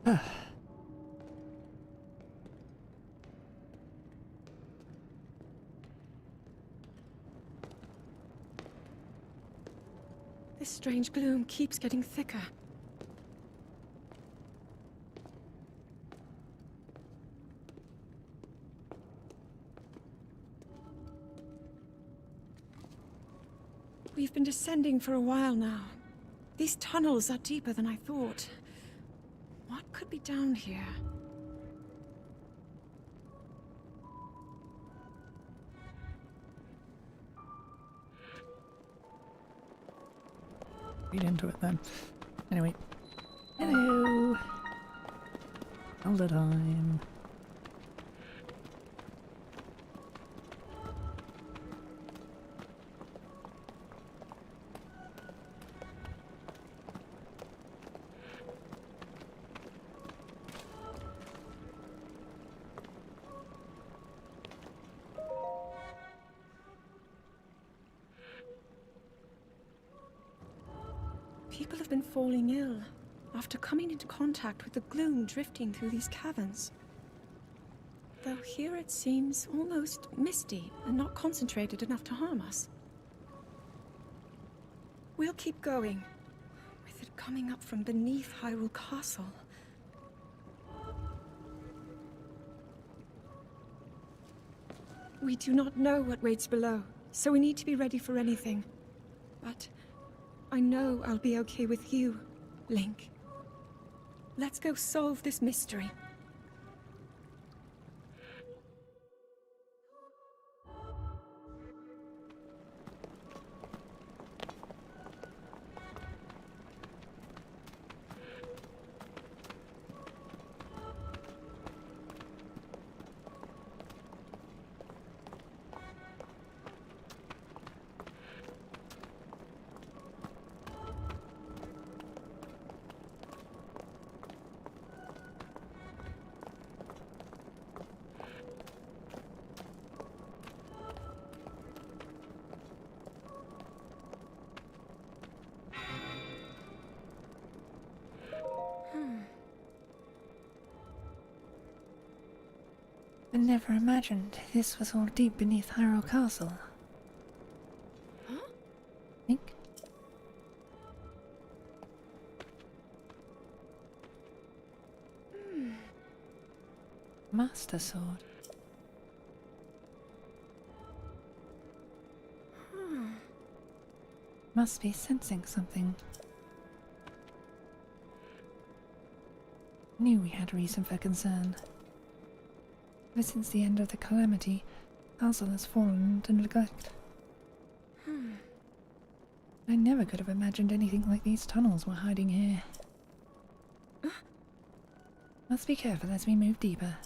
This strange gloom keeps getting thicker. We've been descending for a while now. These tunnels are deeper than I thought. What could be down here? Read into it then. Anyway. Hello! All the time. People have been falling ill after coming into contact with the gloom drifting through these caverns. Though here it seems almost misty and not concentrated enough to harm us. We'll keep going, with it coming up from beneath Hyrule Castle. We do not know what waits below, so we need to be ready for anything. But I know I'll be okay with you, Link. Let's go solve this mystery. I never imagined this was all deep beneath Hyrule Castle. Huh? Think? Master Sword. Must be sensing something. Knew we had reason for concern. Ever since the end of the calamity, Castle has fallen into neglect. I never could have imagined anything like these tunnels were hiding here. Must be careful as we move deeper.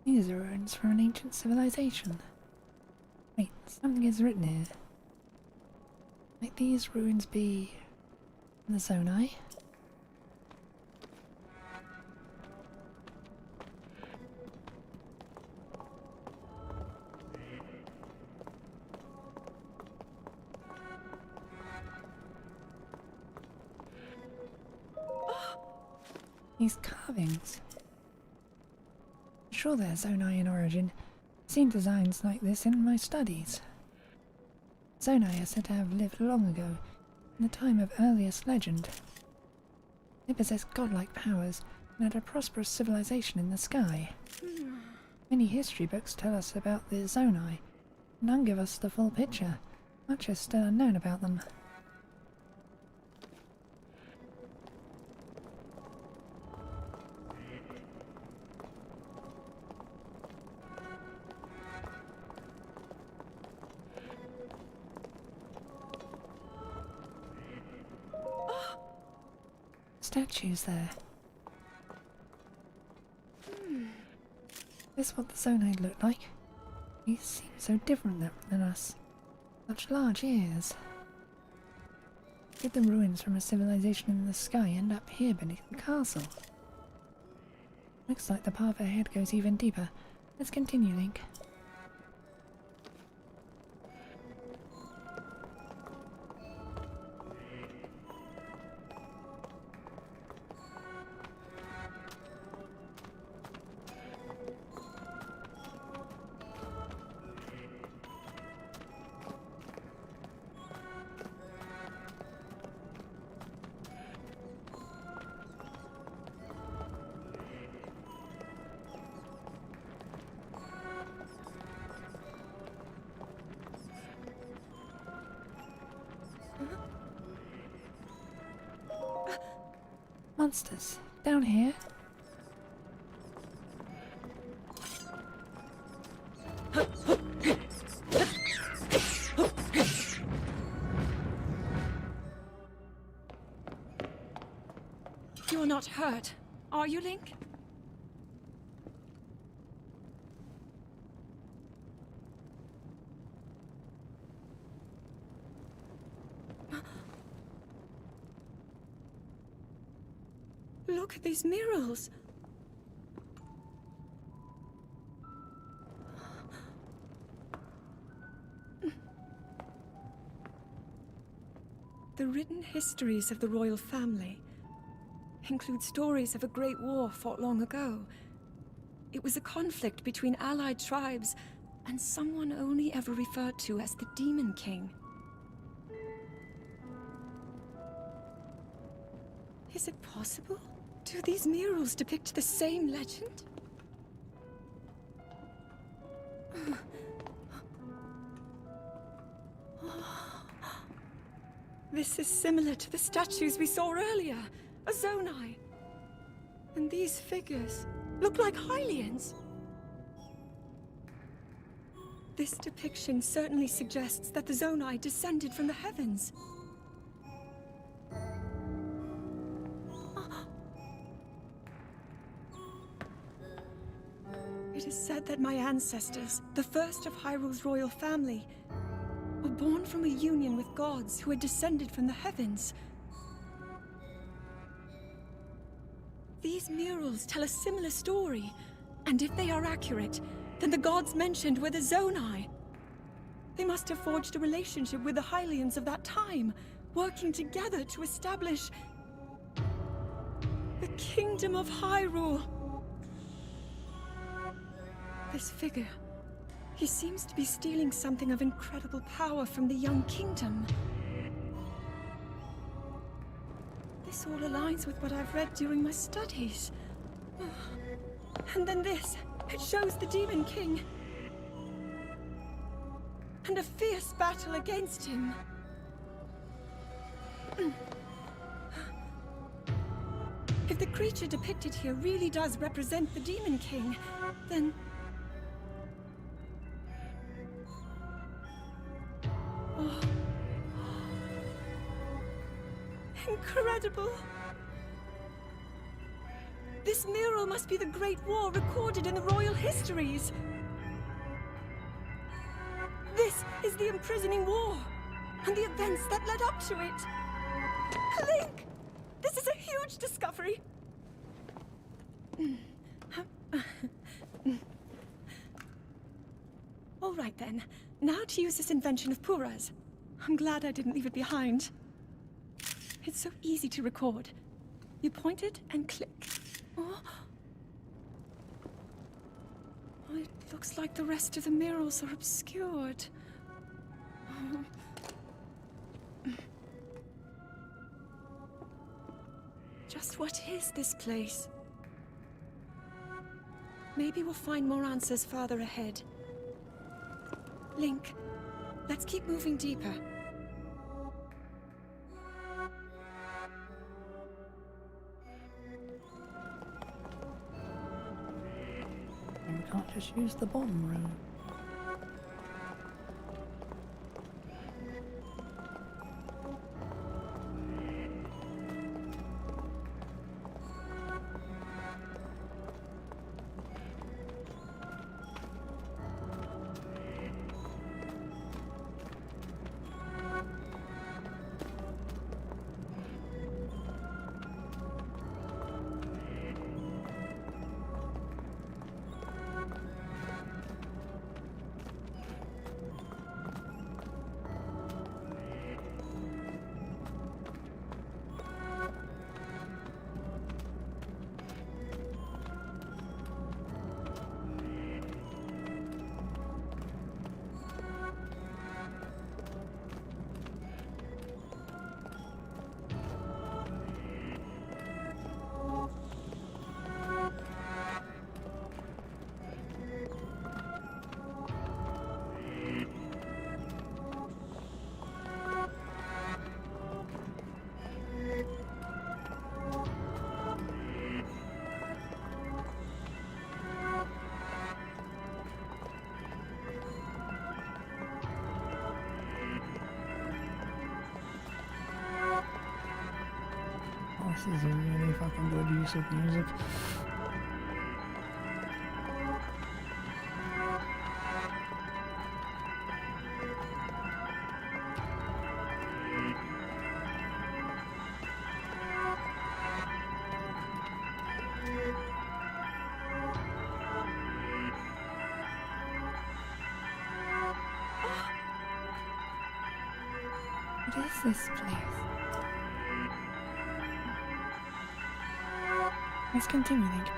These are ruins from an ancient civilization. Wait, something is written here. Might these ruins be in the Zonai? These carvings. Sure they're Zonai in origin. I've seen designs like this in my studies. Zonai are said to have lived long ago, in the time of earliest legend. They possess godlike powers and had a prosperous civilization in the sky. Many history books tell us about the Zonai, and none give us the full picture. Much is still unknown about them. statues there. This is what the Zonai looked like. He seemed so different than us. Such large ears. Did the ruins from a civilization in the sky end up here beneath the castle? Looks like the path ahead goes even deeper. Let's continue, Link. Monsters. Down here. You're not hurt, are you, Link? Look at these murals. The written histories of the royal family include stories of a great war fought long ago. It was a conflict between allied tribes and someone only ever referred to as the Demon King. Is it possible? Do these murals depict the same legend? This is similar to the statues we saw earlier, a Zonai. And these figures look like Hylians. This depiction certainly suggests that the Zonai descended from the heavens. It is said that my ancestors, the first of Hyrule's royal family, were born from a union with gods who had descended from the heavens. These murals tell a similar story, and if they are accurate, then the gods mentioned were the Zonai. They must have forged a relationship with the Hylians of that time, working together to establish the Kingdom of Hyrule. This figure, he seems to be stealing something of incredible power from the young kingdom. This all aligns with what I've read during my studies. And then this, it shows the Demon King. And a fierce battle against him. If the creature depicted here really does represent the Demon King, then... Oh. Incredible! This mural must be the Great War recorded in the royal histories. This is the imprisoning war, and the events that led up to it. Link! This is a huge discovery! All right then, now to use this invention of Pura's. I'm glad I didn't leave it behind. It's so easy to record. You point it and click. Oh. It looks like the rest of the murals are obscured. Oh. Just what is this place? Maybe we'll find more answers farther ahead. Link, let's keep moving deeper. We can't just use the bottom room. This is a really fucking good use of music. What is this place? Let's continue, Link.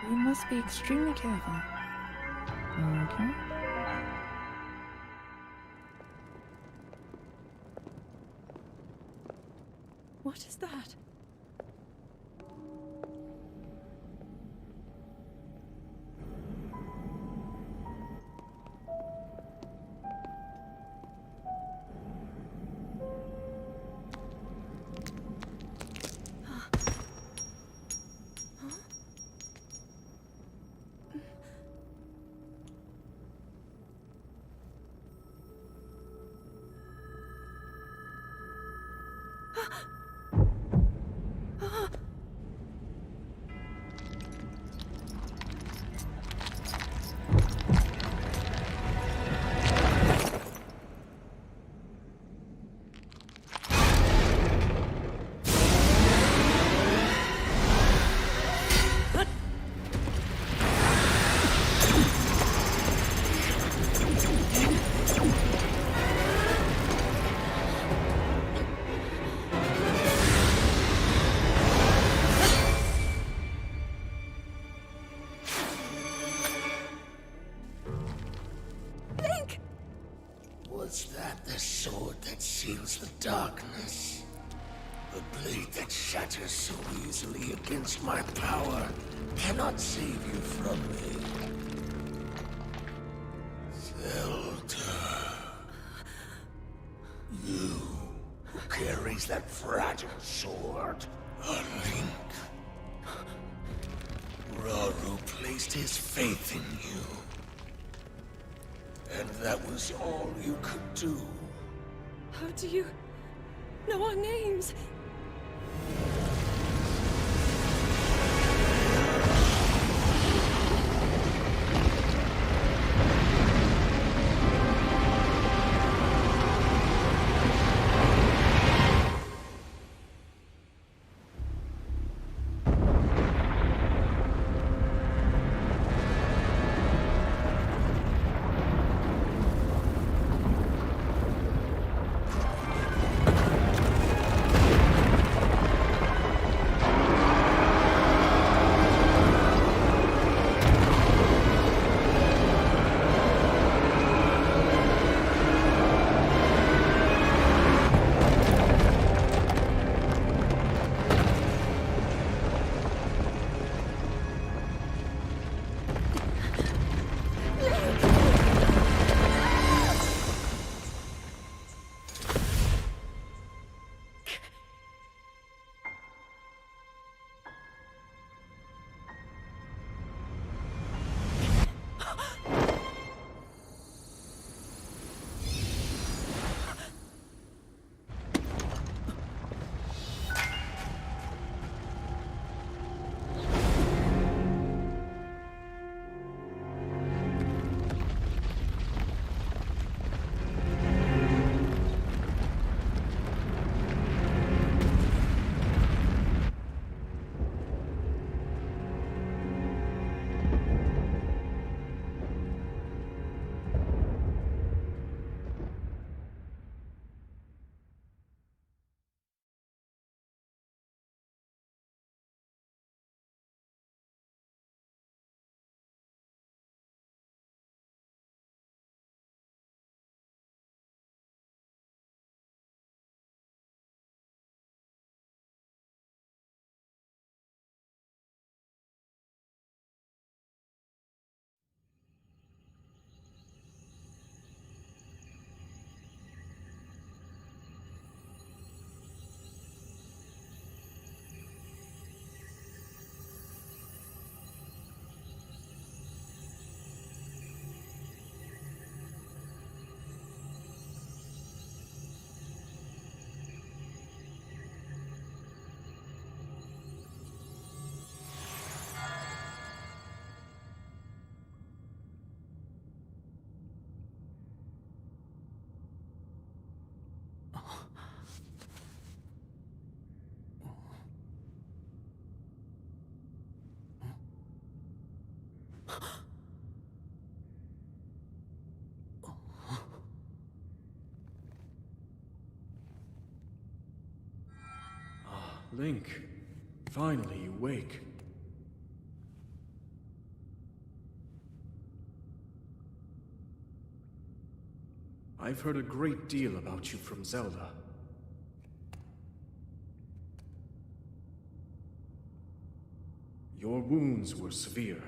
We must be extremely careful. Okay. What is that? Was that the sword that seals the darkness? The blade that shatters so easily against my power cannot save you from me. Zelda. You who carries that fragile sword. A Link. Raru placed his faith in you. And that was all you could do. How do you know our names? Link, finally you wake. I've heard a great deal about you from Zelda. Your wounds were severe.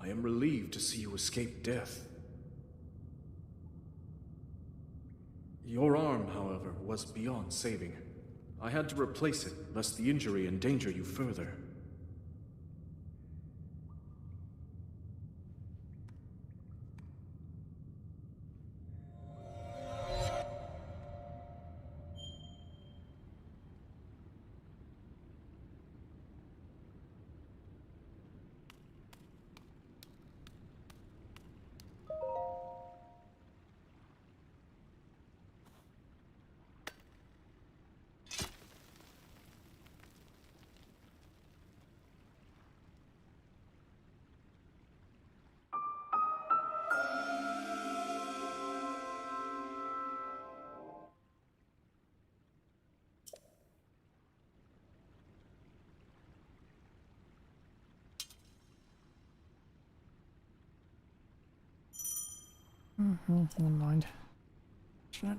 I am relieved to see you escape death. Your arm, however, was beyond saving. I had to replace it, lest the injury endanger you further. Never mind. Shit.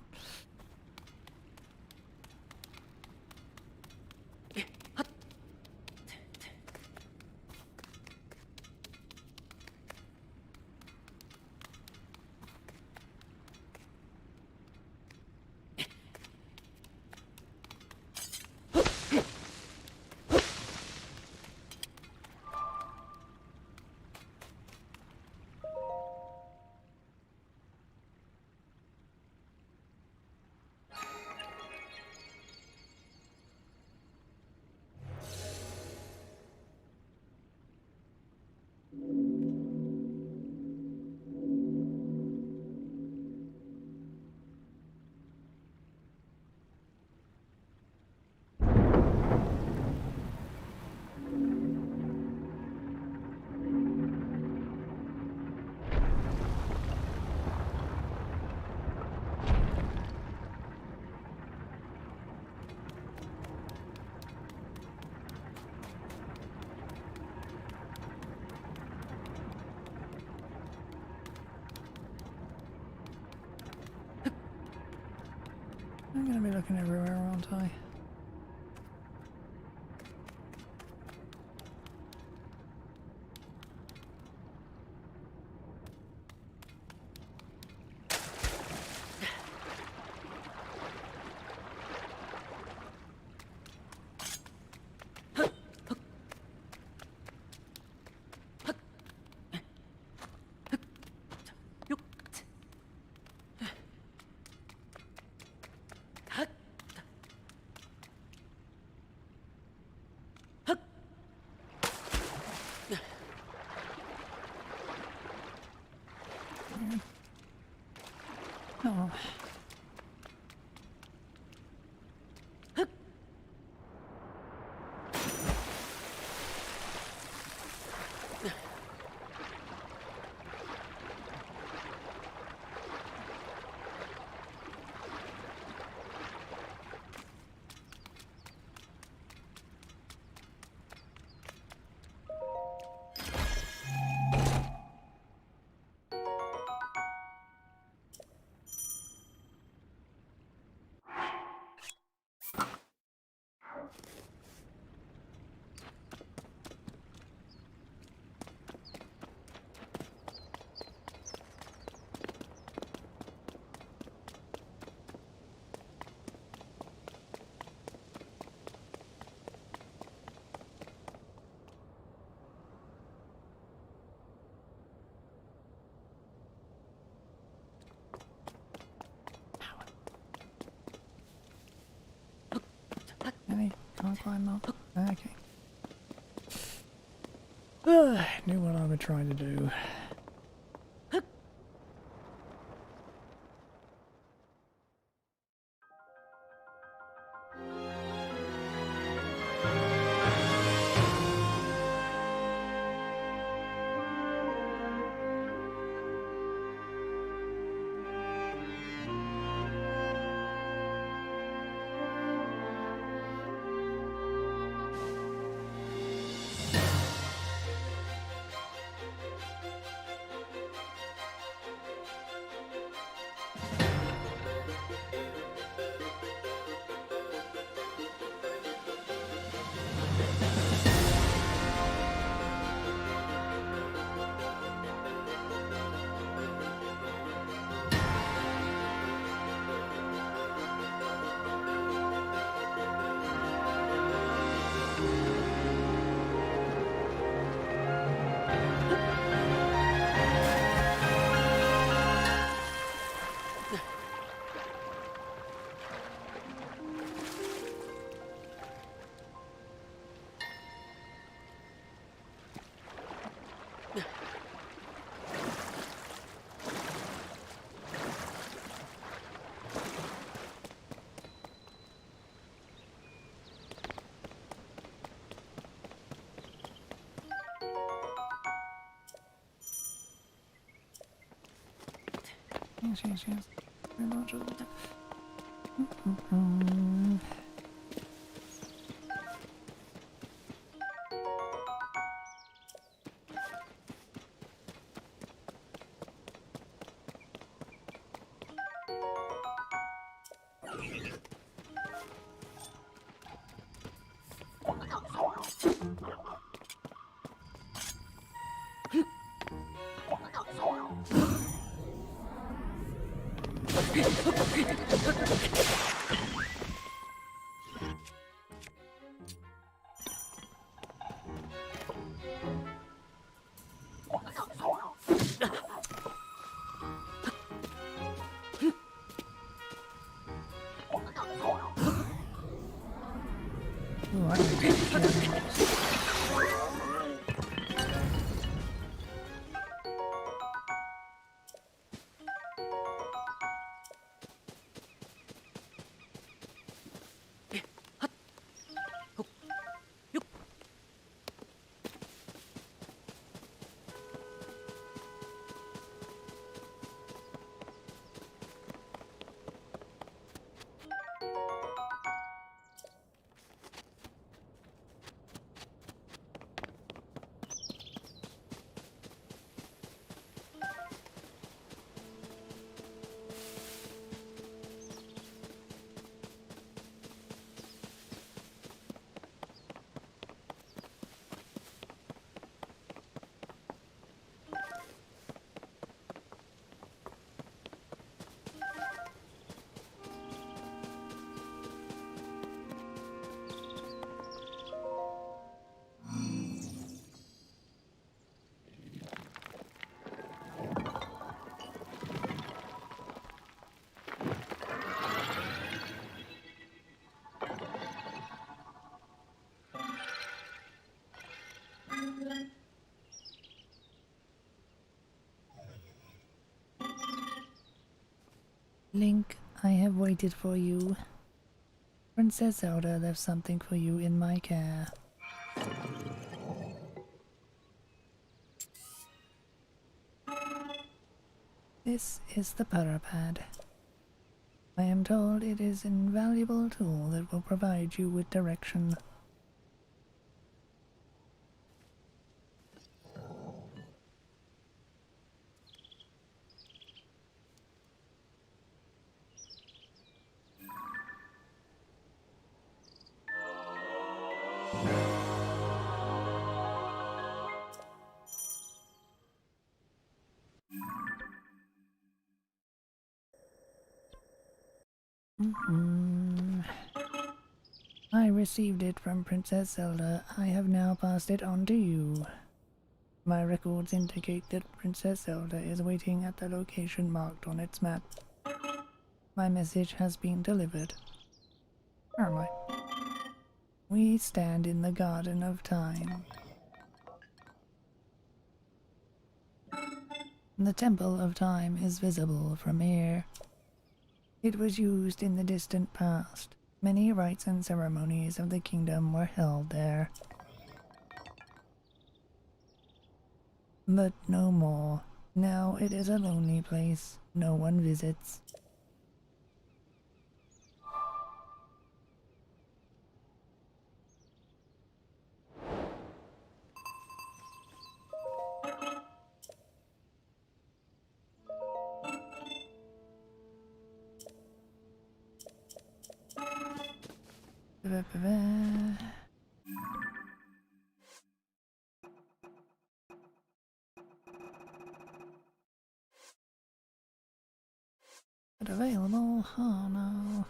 I'm gonna be looking everywhere, aren't I? Oh. Any? Can't climb up. Okay. Knew what I would try to do. Yes. Very much of that. Ooh, I can take care of this. Link, I have waited for you. Princess Zelda left something for you in my care. This is the Parapad. I am told it is an invaluable tool that will provide you with direction. I received it from Princess Zelda. I have now passed it on to you. My records indicate that Princess Zelda is waiting at the location marked on its map. My message has been delivered. Where am I? We stand in the Garden of Time. The Temple of Time is visible from here. It was used in the distant past. Many rites and ceremonies of the kingdom were held there. But no more. Now it is a lonely place. No one visits. But available? Oh no.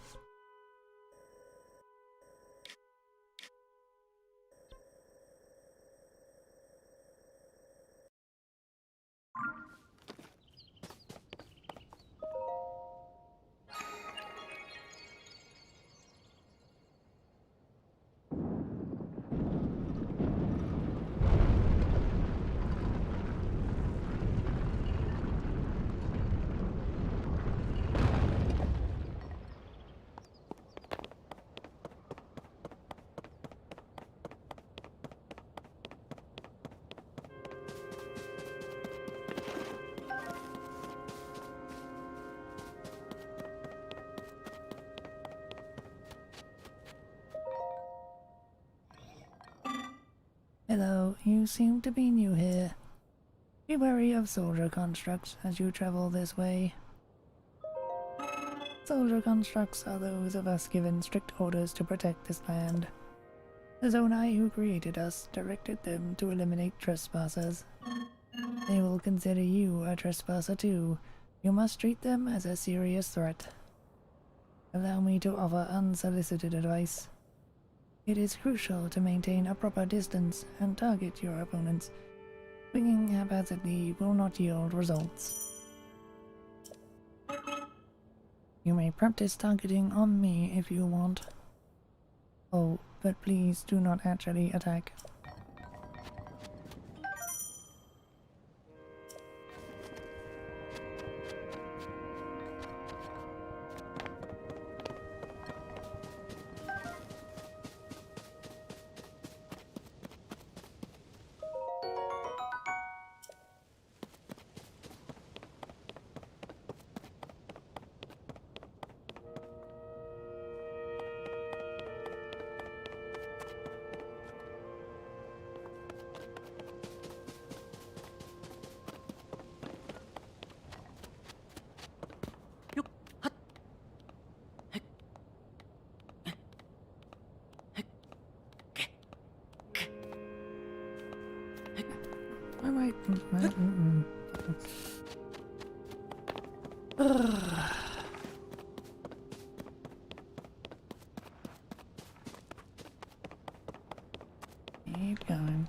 Hello, you seem to be new here. Be wary of soldier constructs as you travel this way. Soldier constructs are those of us given strict orders to protect this land. The Zonai who created us directed them to eliminate trespassers. They will consider you a trespasser too. You must treat them as a serious threat. Allow me to offer unsolicited advice. It is crucial to maintain a proper distance and target your opponents. Swinging haphazardly will not yield results. You may practice targeting on me if you want. Oh, but please do not actually attack. Alright. Keep going.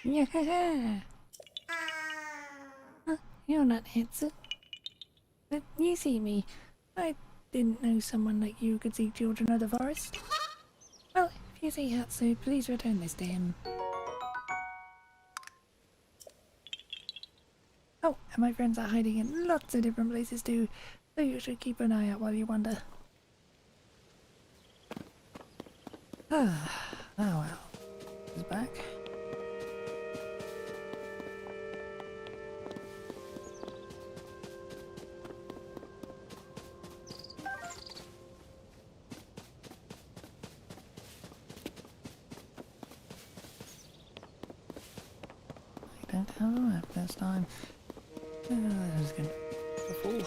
Yeah. You're not Hetsu. But you see me. I didn't know someone like you could see children of the forest. Well, if you see Hetsu, please return this to him. Oh, and my friends are hiding in lots of different places too, so you should keep an eye out while you wander. Ah, oh well. He's back. I don't have a map this time. That is good. A fool.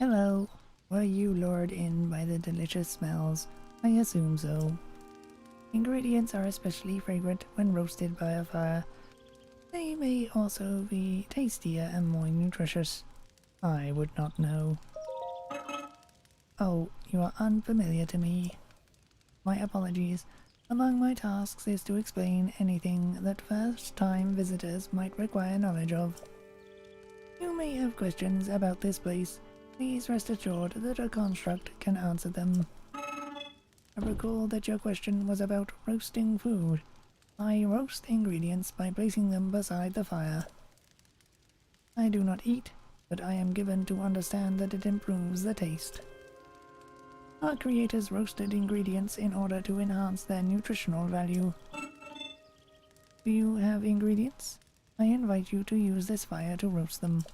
Hello. Were you lured in by the delicious smells? I assume so. Ingredients are especially fragrant when roasted by a fire. They may also be tastier and more nutritious. I would not know. Oh, you are unfamiliar to me. My apologies. Among my tasks is to explain anything that first-time visitors might require knowledge of. You may have questions about this place. Please rest assured that a construct can answer them. I recall that your question was about roasting food. I roast ingredients by placing them beside the fire. I do not eat, but I am given to understand that it improves the taste. Our creators roasted ingredients in order to enhance their nutritional value. Do you have ingredients? I invite you to use this fire to roast them.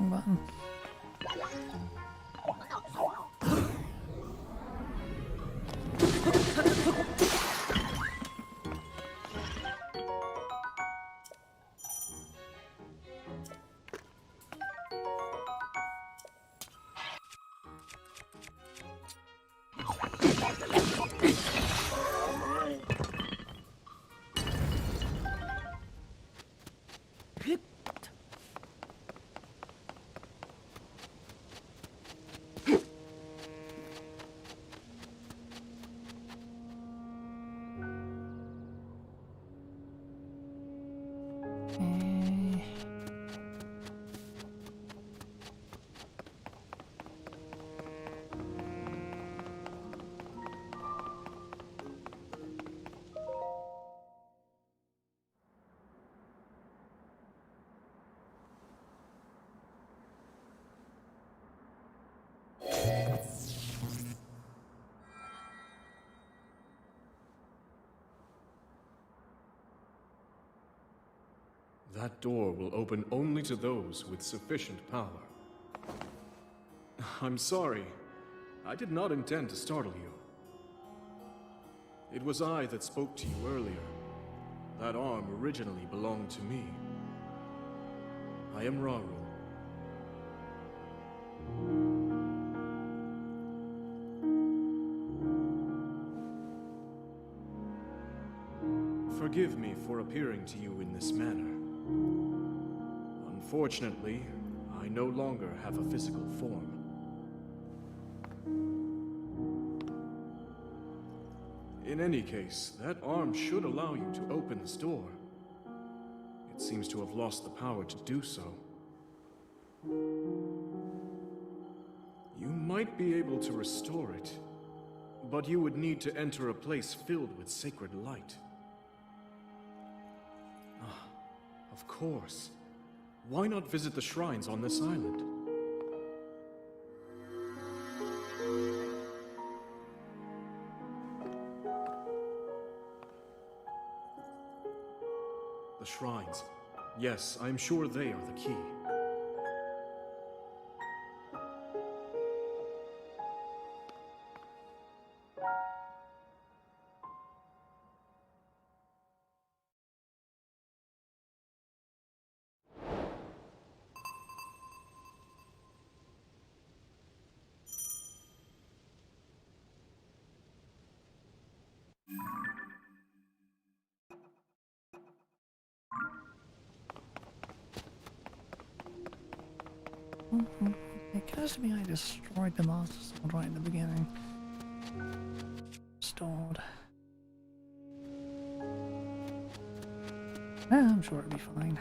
Button. That door will open only to those with sufficient power. I'm sorry. I did not intend to startle you. It was I that spoke to you earlier. That arm originally belonged to me. I am Raru. Forgive me for appearing to you in this manner. Unfortunately, I no longer have a physical form. In any case, that arm should allow you to open this door. It seems to have lost the power to do so. might be able to restore it, but you would need to enter a place filled with sacred light. Ah, of course. Why not visit the shrines on this island? The shrines. Yes, I'm sure they are the key. It occurs to me I destroyed the Master Sword right at the beginning. Stored. I'm sure it'll be fine.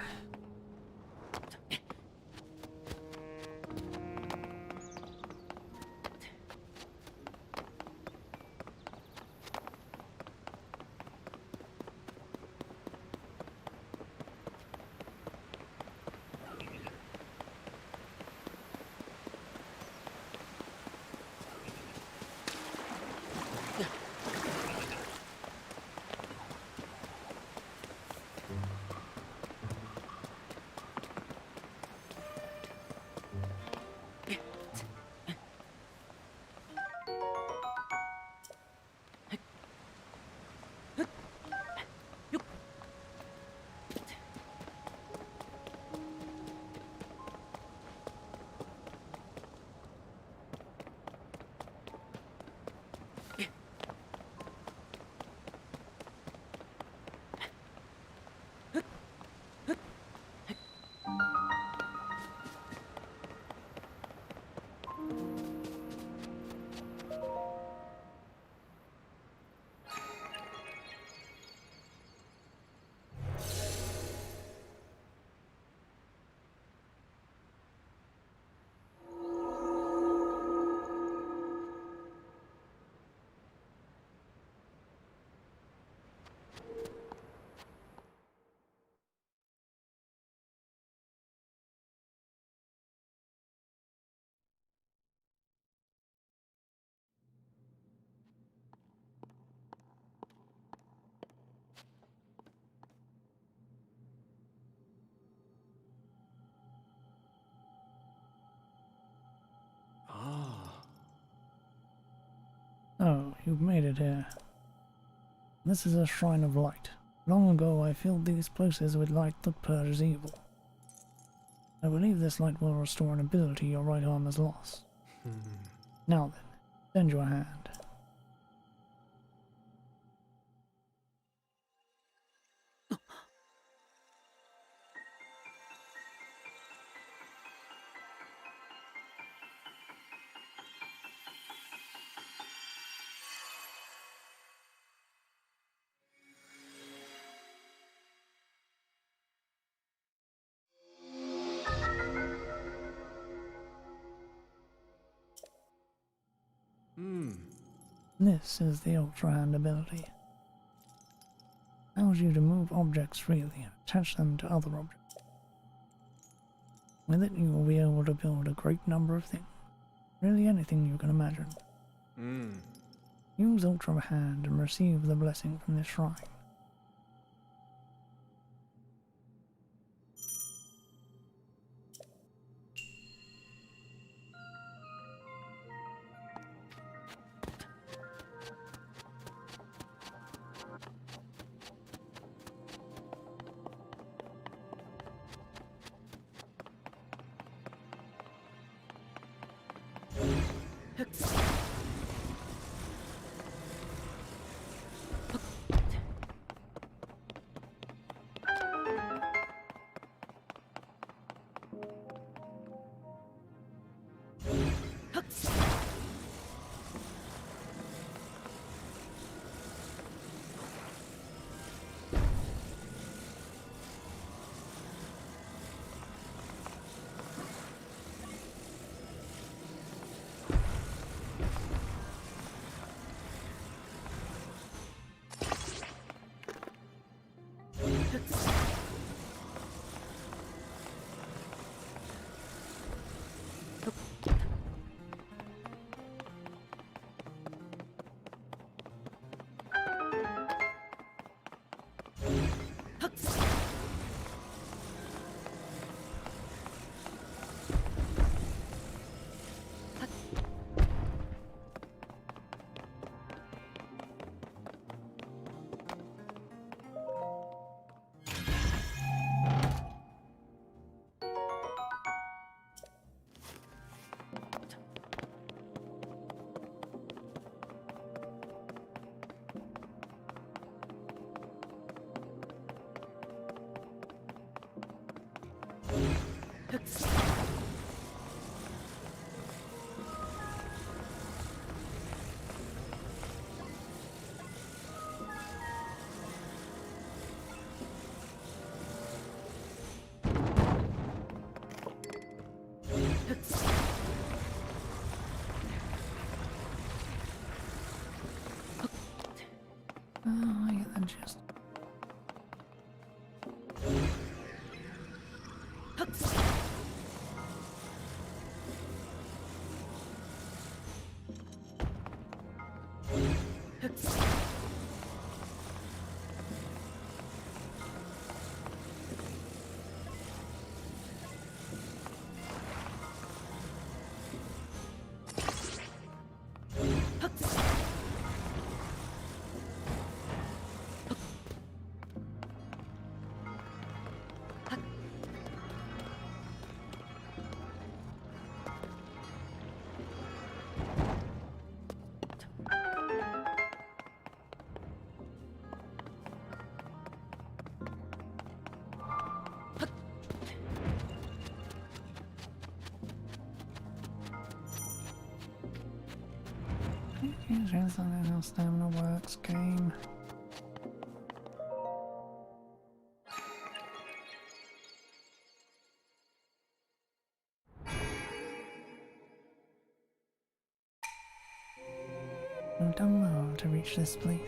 Oh, you've made it here. This is a shrine of light. Long ago I filled these places with light that purges evil. I believe this light will restore an ability your right arm has lost. Now then, send your hand. This is the Ultra Hand ability. Allows you to move objects freely and attach them to other objects. With it you will be able to build a great number of things. Really anything you can imagine. Use Ultra Hand and receive the blessing from this shrine. Oh, I get the gist. Here's how stamina works, game. I've done well to reach this place.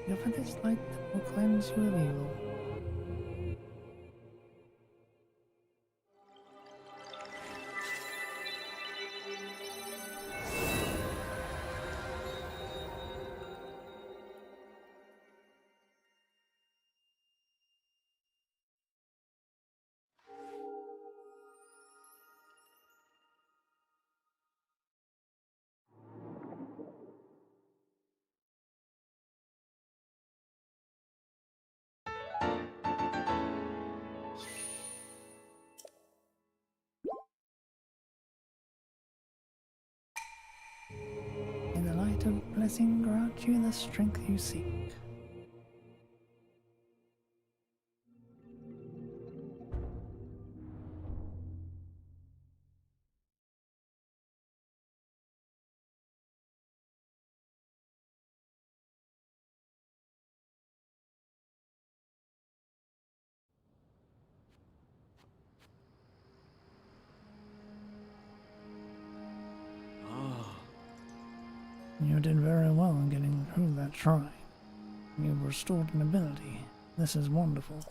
Go for this light that will cleanse you of evil. May the light of blessing grant you the strength you seek. You did very well in getting through that shrine. You've restored an ability. This is wonderful.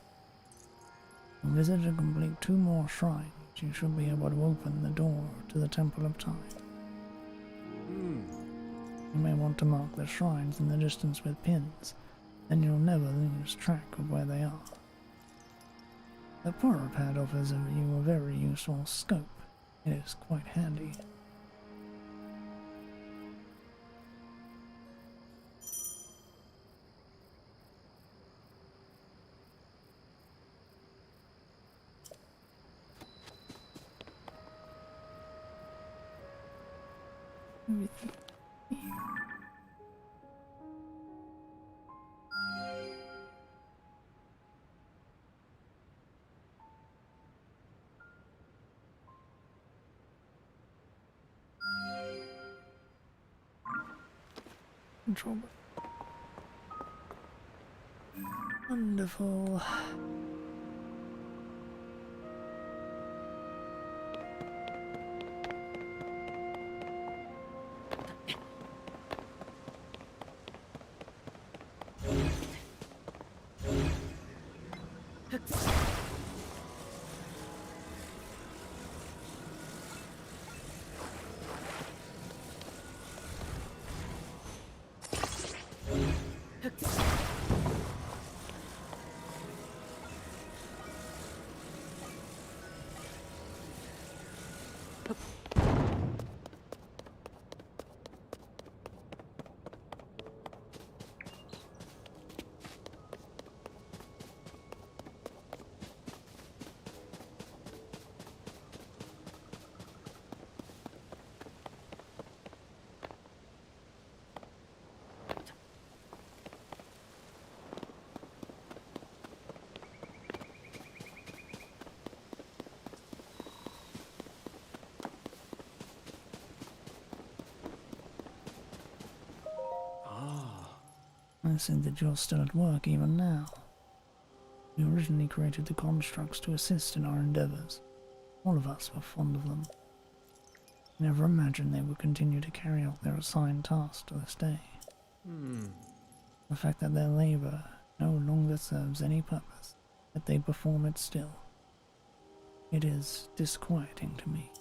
Visit and complete 2 more shrines. You should be able to open the door to the Temple of Time. You may want to mark the shrines in the distance with pins, then you'll never lose track of where they are. The power pad offers you a very useful scope. It is quite handy. Control. Wonderful. I said that you're still at work even now. We originally created the constructs to assist in our endeavors. All of us were fond of them. Never imagined they would continue to carry out their assigned tasks to this day. The fact that their labor no longer serves any purpose, that they perform it still. It is disquieting to me.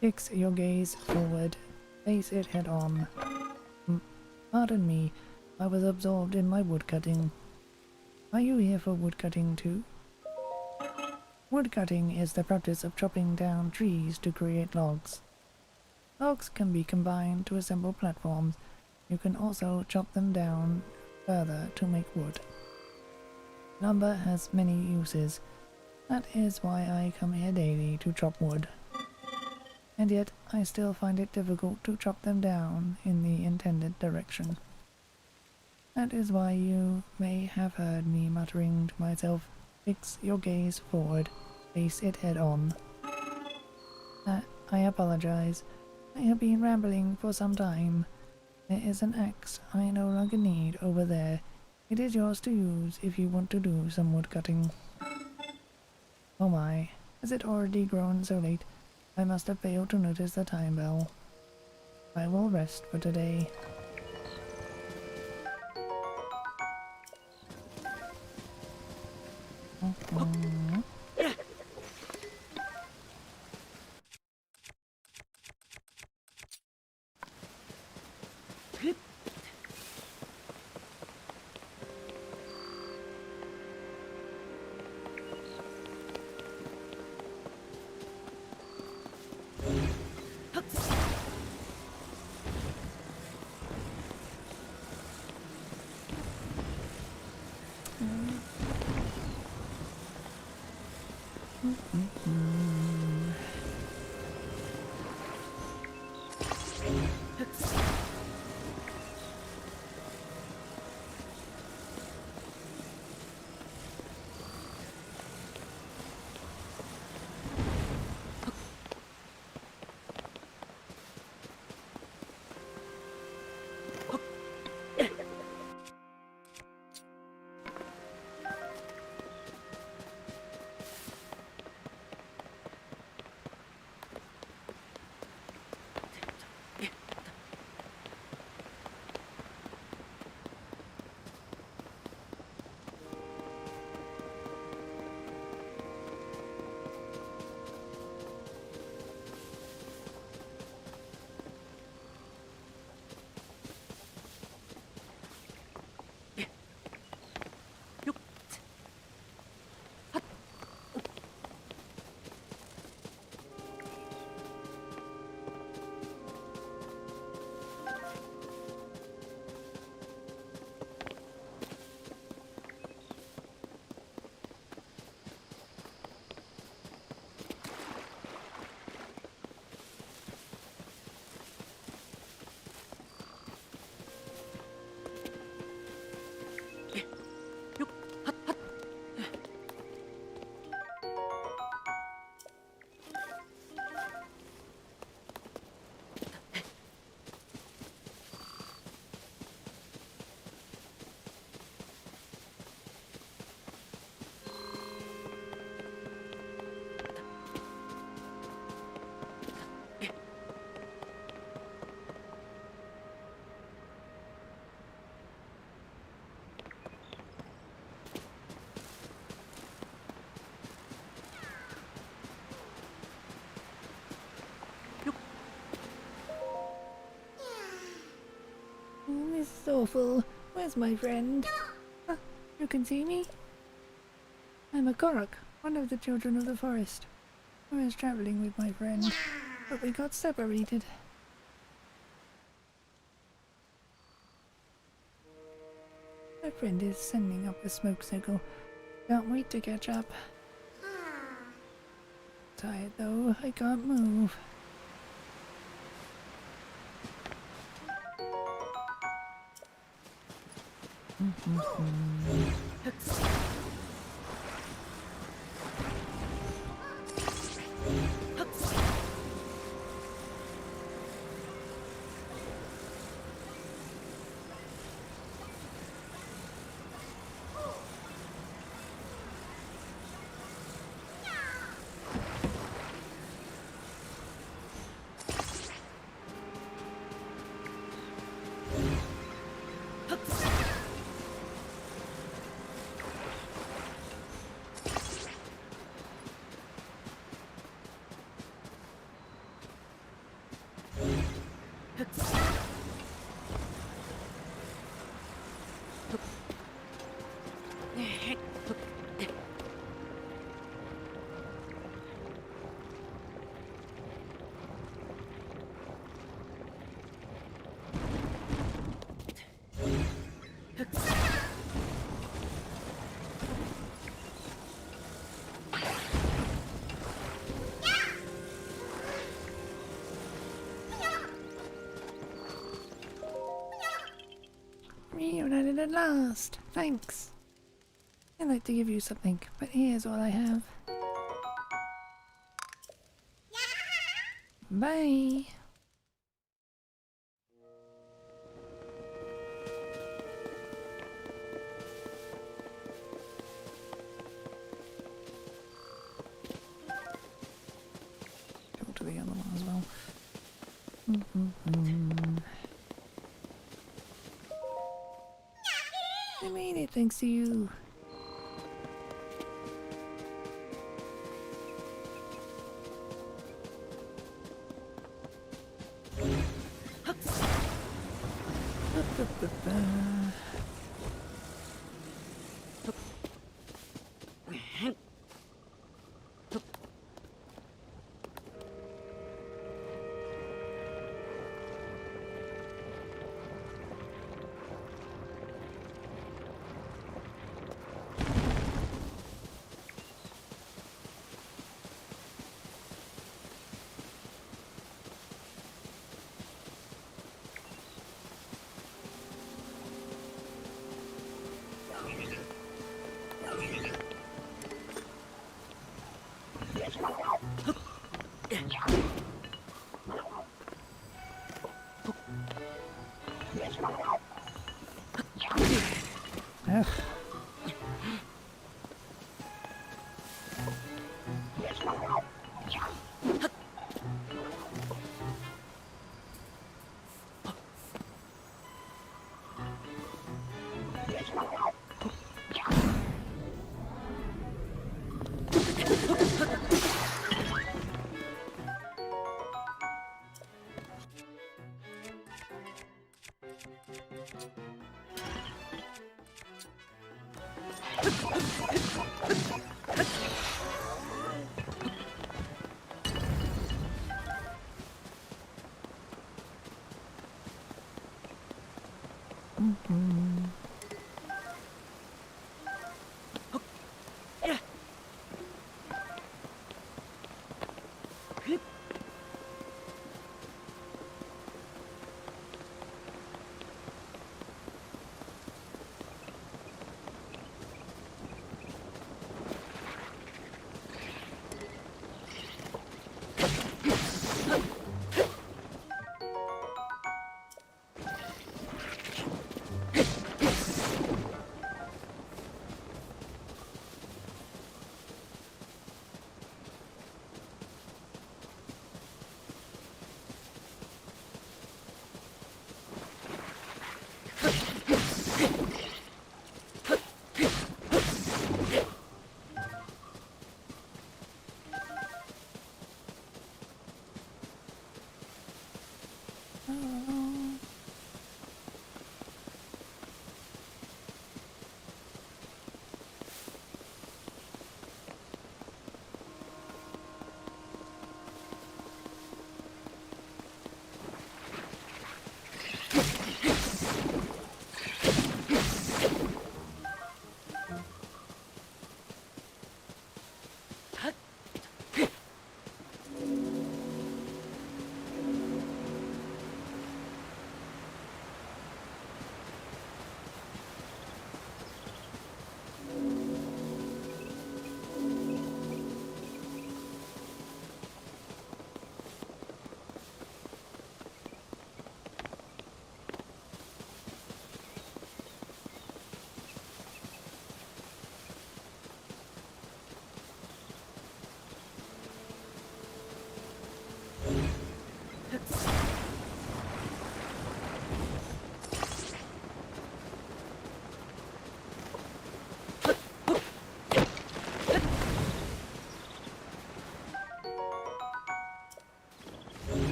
Fix your gaze forward, face it head on. Pardon me, I was absorbed in my woodcutting. Are you here for woodcutting too? Woodcutting is the practice of chopping down trees to create logs. Logs can be combined to assemble platforms. You can also chop them down further to make wood. Lumber has many uses. That is why I come here daily to chop wood. And yet I still find it difficult to chop them down in the intended direction. That is why you may have heard me muttering to myself, fix your gaze forward, face it head on. I apologize. I have been rambling for some time. There is an axe I no longer need over there. It is yours to use if you want to do some woodcutting. Oh my, has it already grown so late? I must have failed to notice the time bell. I will rest for today. This is awful. Where's my friend? You can see me? I'm a Korok, one of the children of the forest. I was traveling with my friend, but we got separated. My friend is sending up a smoke signal. Can't wait to catch up. Tired though, I can't move. Reunited at last. Thanks. I'd like to give you something, but here's all I have. Bye. Talk to the other one as well. I made it thanks to you. Ugh.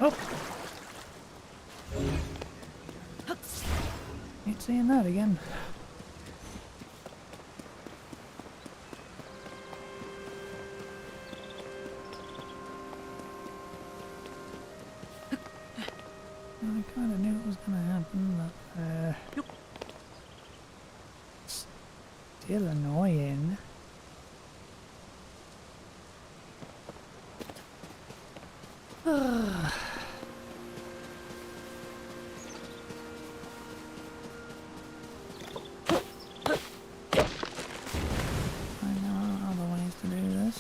Oh! Ain't seeing that again. I kinda knew it was gonna happen, but, still annoying. I know other ways to do this.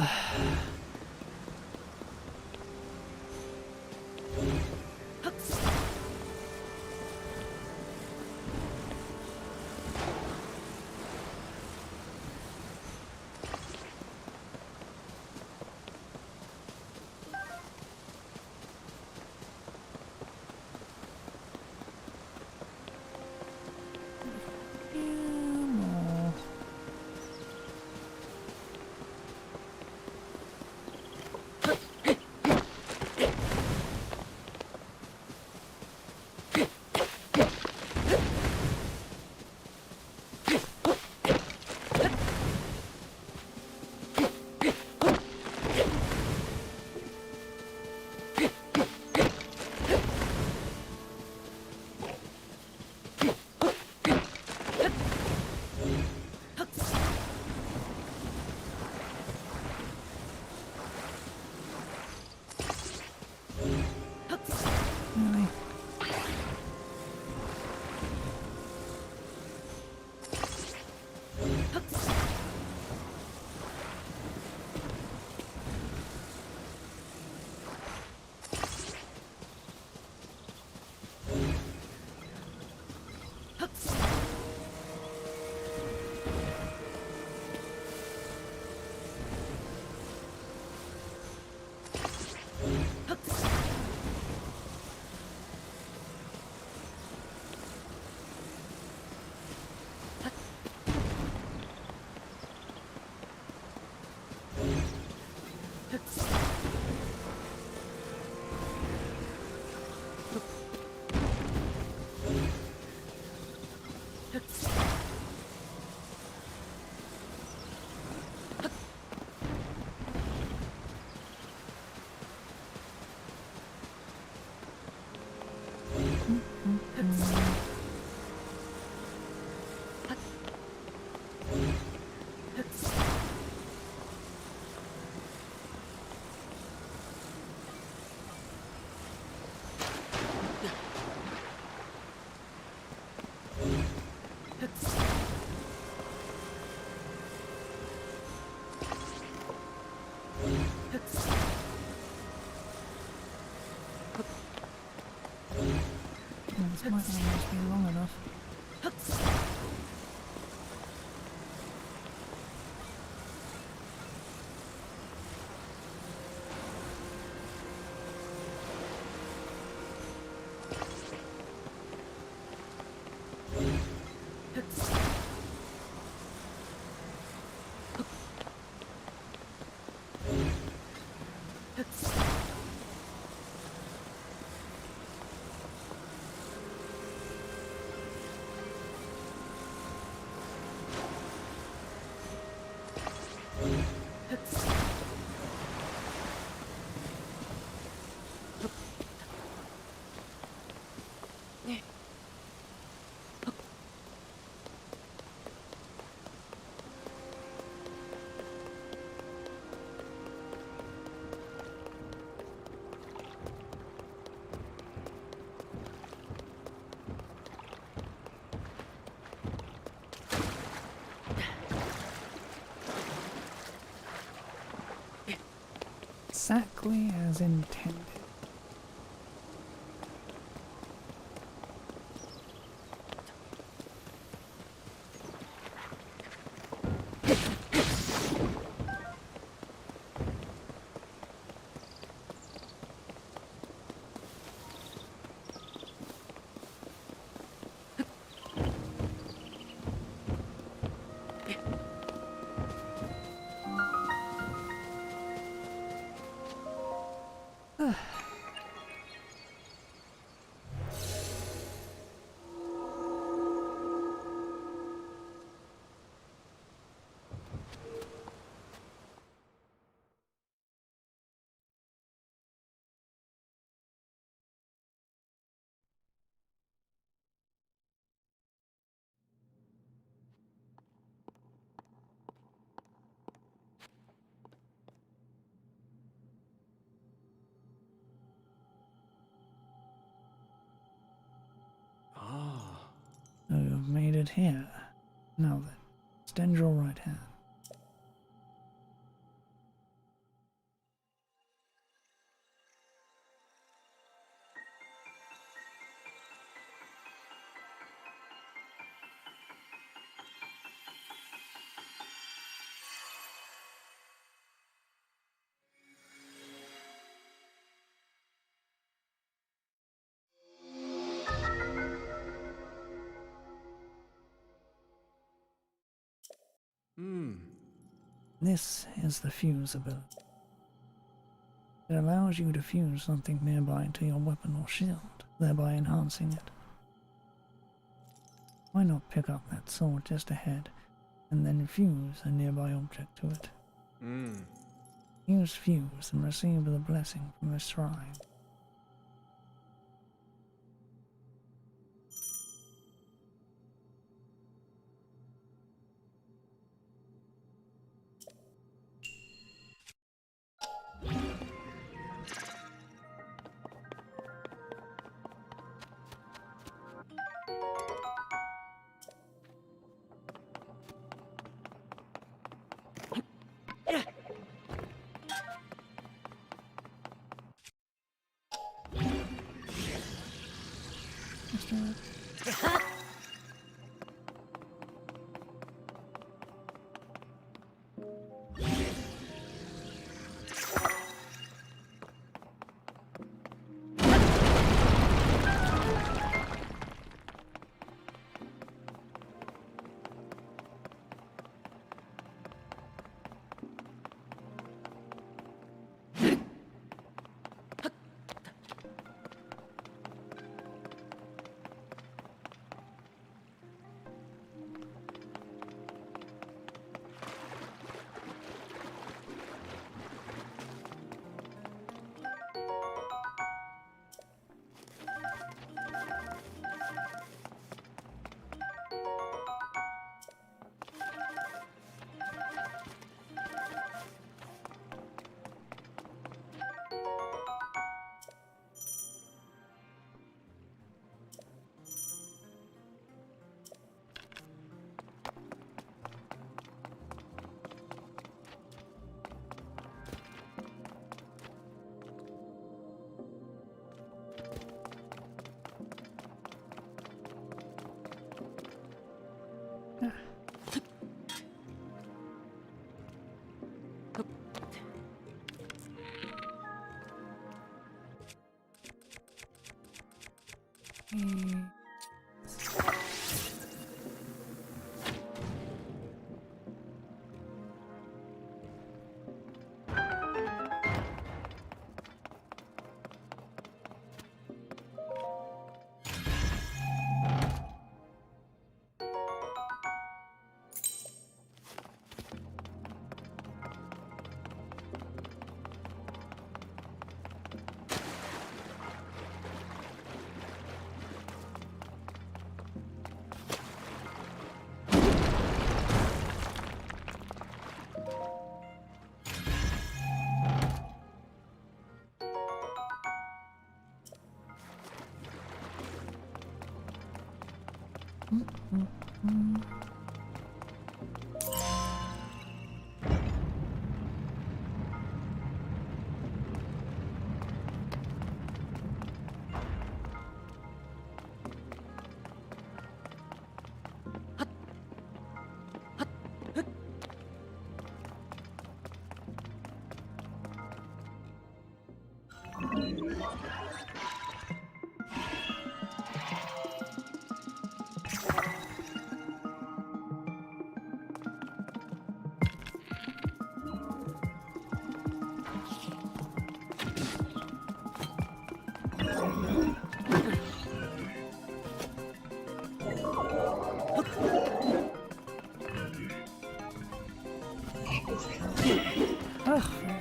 Really? This might almost be long enough. Exactly as intended. So you've made it here. Now then, extend your right hand. This is the fuse ability. It allows you to fuse something nearby to your weapon or shield, thereby enhancing it. Why not pick up that sword just ahead, and then fuse a nearby object to it? Use fuse and receive the blessing from the shrine.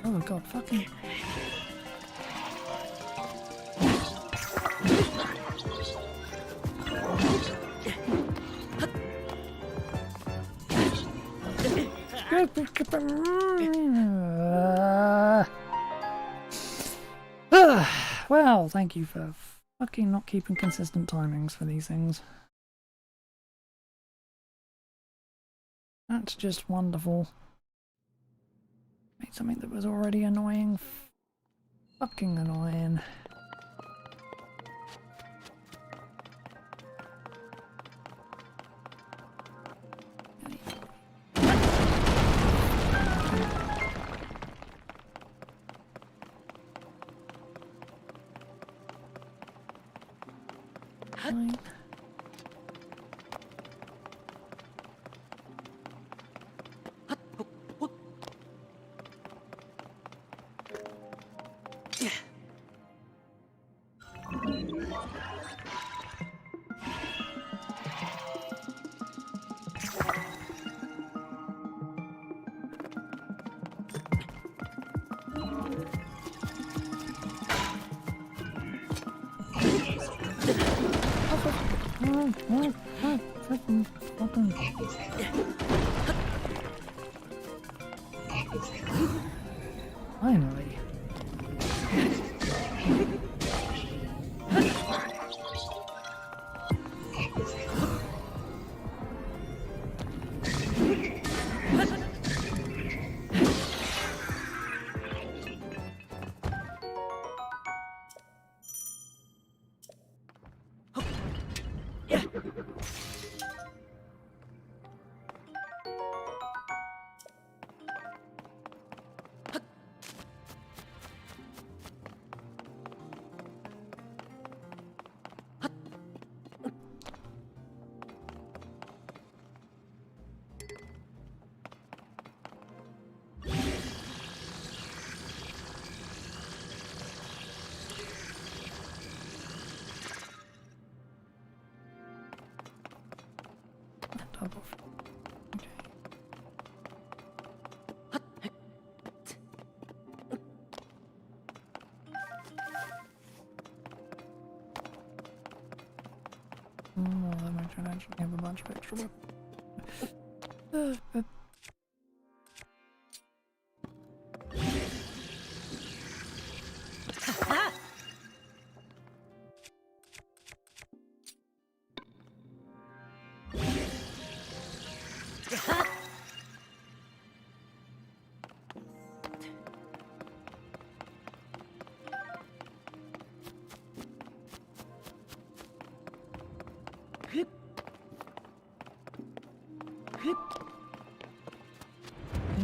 Oh god, fucking... Well, thank you for fucking not keeping consistent timings for these things. That's just wonderful. Made something that was already annoying fucking annoying. Fine. Finally. Double. Okay. Oh, that might turn out to have a bunch of extra weapons.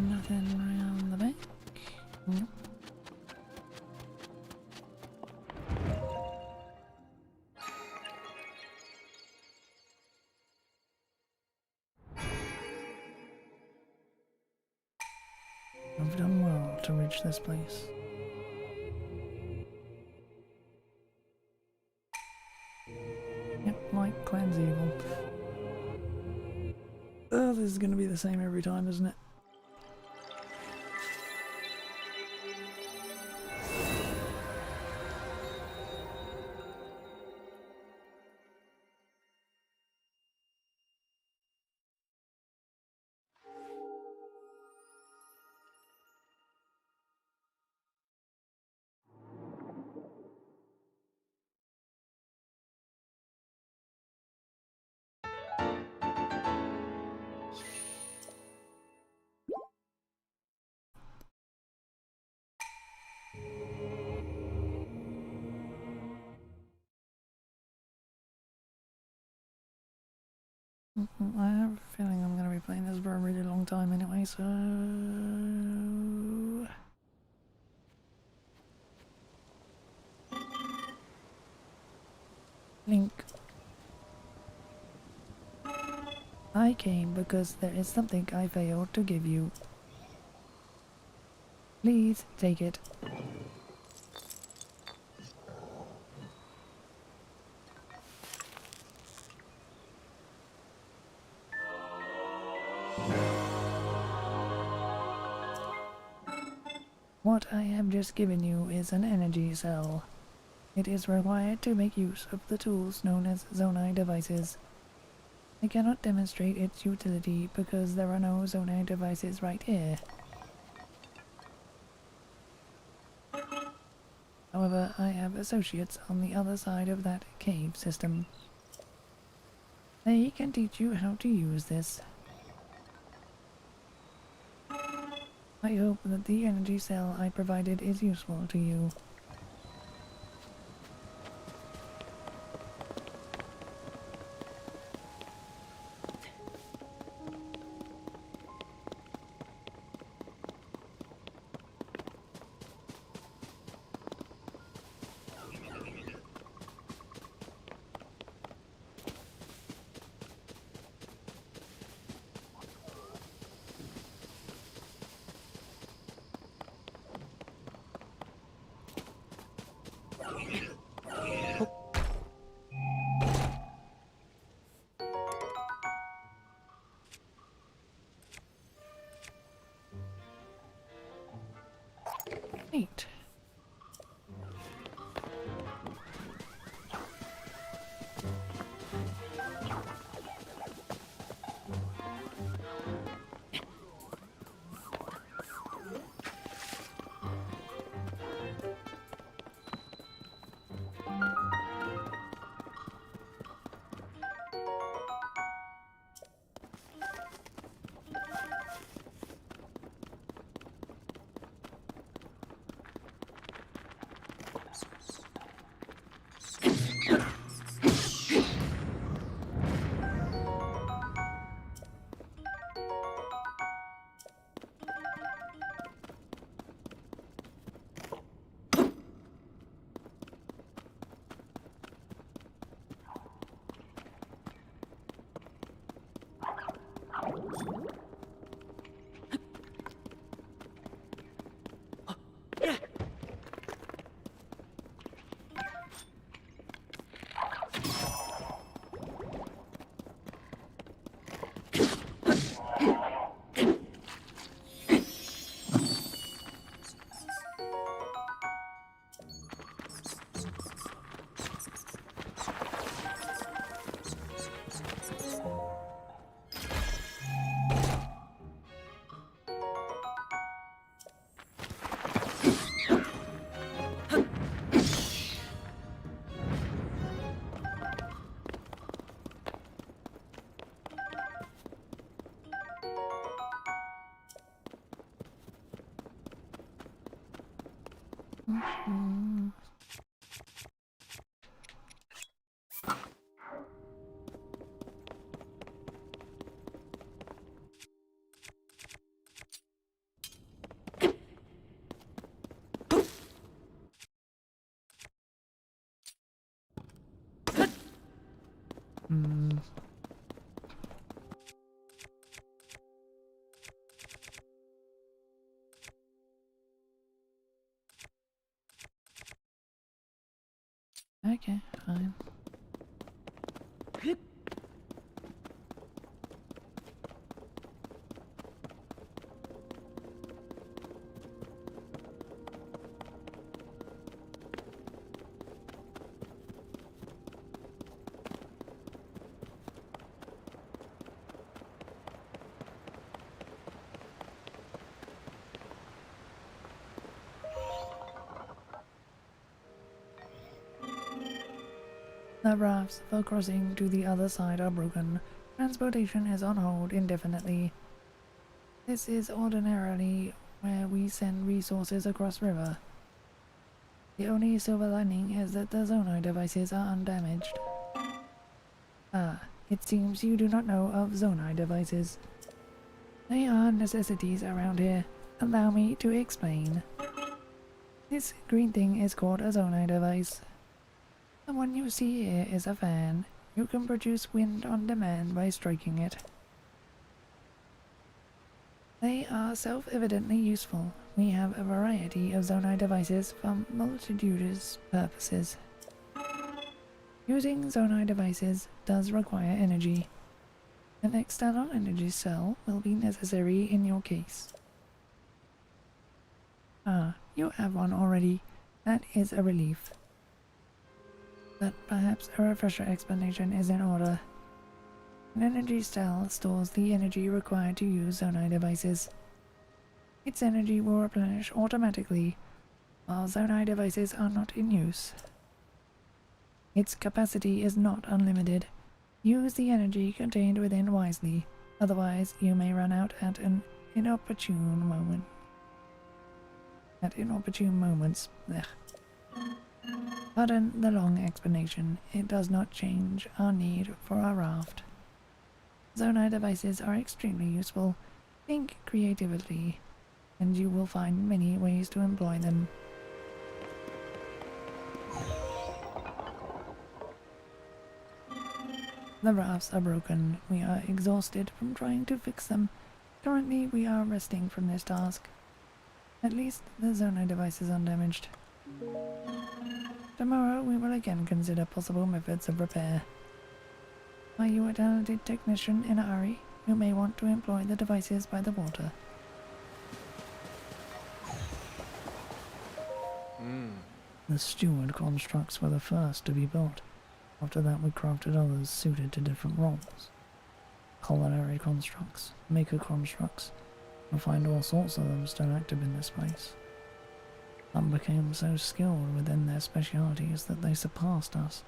Nothing around the back. Nope. I've done well to reach this place. Yep, like cleanse evil. Oh, this is gonna be the same every time, isn't it? I have a feeling I'm going to be playing this for a really long time anyway, so... Link. I came because there is something I failed to give you. Please take it. What I have just given you is an energy cell. It is required to make use of the tools known as Zonai devices. I cannot demonstrate its utility because there are no Zonai devices right here. However, I have associates on the other side of that cave system. They can teach you how to use this. I hope that the energy cell I provided is useful to you. Okay, fine. The rafts for crossing to the other side are broken. Transportation is on hold indefinitely. This is ordinarily where we send resources across river. The only silver lining is that the Zonai devices are undamaged. Ah, it seems you do not know of Zonai devices. They are necessities around here. Allow me to explain. This green thing is called a Zonai device. The one you see here is a fan. You can produce wind on demand by striking it. They are self-evidently useful. We have a variety of Zonai devices for multitudinous purposes. Using Zonai devices does require energy. An external energy cell will be necessary in your case. Ah, you have one already. That is a relief. But perhaps a refresher explanation is in order. An energy cell stores the energy required to use Zonai devices. Its energy will replenish automatically while Zonai devices are not in use. Its capacity is not unlimited. Use the energy contained within wisely, otherwise you may run out at an inopportune moment. At inopportune moments. Ugh. Pardon the long explanation, it does not change our need for a raft. Zonai devices are extremely useful. Think creatively, and you will find many ways to employ them. The rafts are broken. We are exhausted from trying to fix them. Currently, we are resting from this task. At least the Zonai device is undamaged. Tomorrow we will again consider possible methods of repair. Are you a talented technician in a hurry? You may want to employ the devices by the water. The steward constructs were the first to be built. After that we crafted others suited to different roles. Culinary constructs, maker constructs. You'll find all sorts of them still active in this place. Some became so skilled within their specialities that they surpassed us.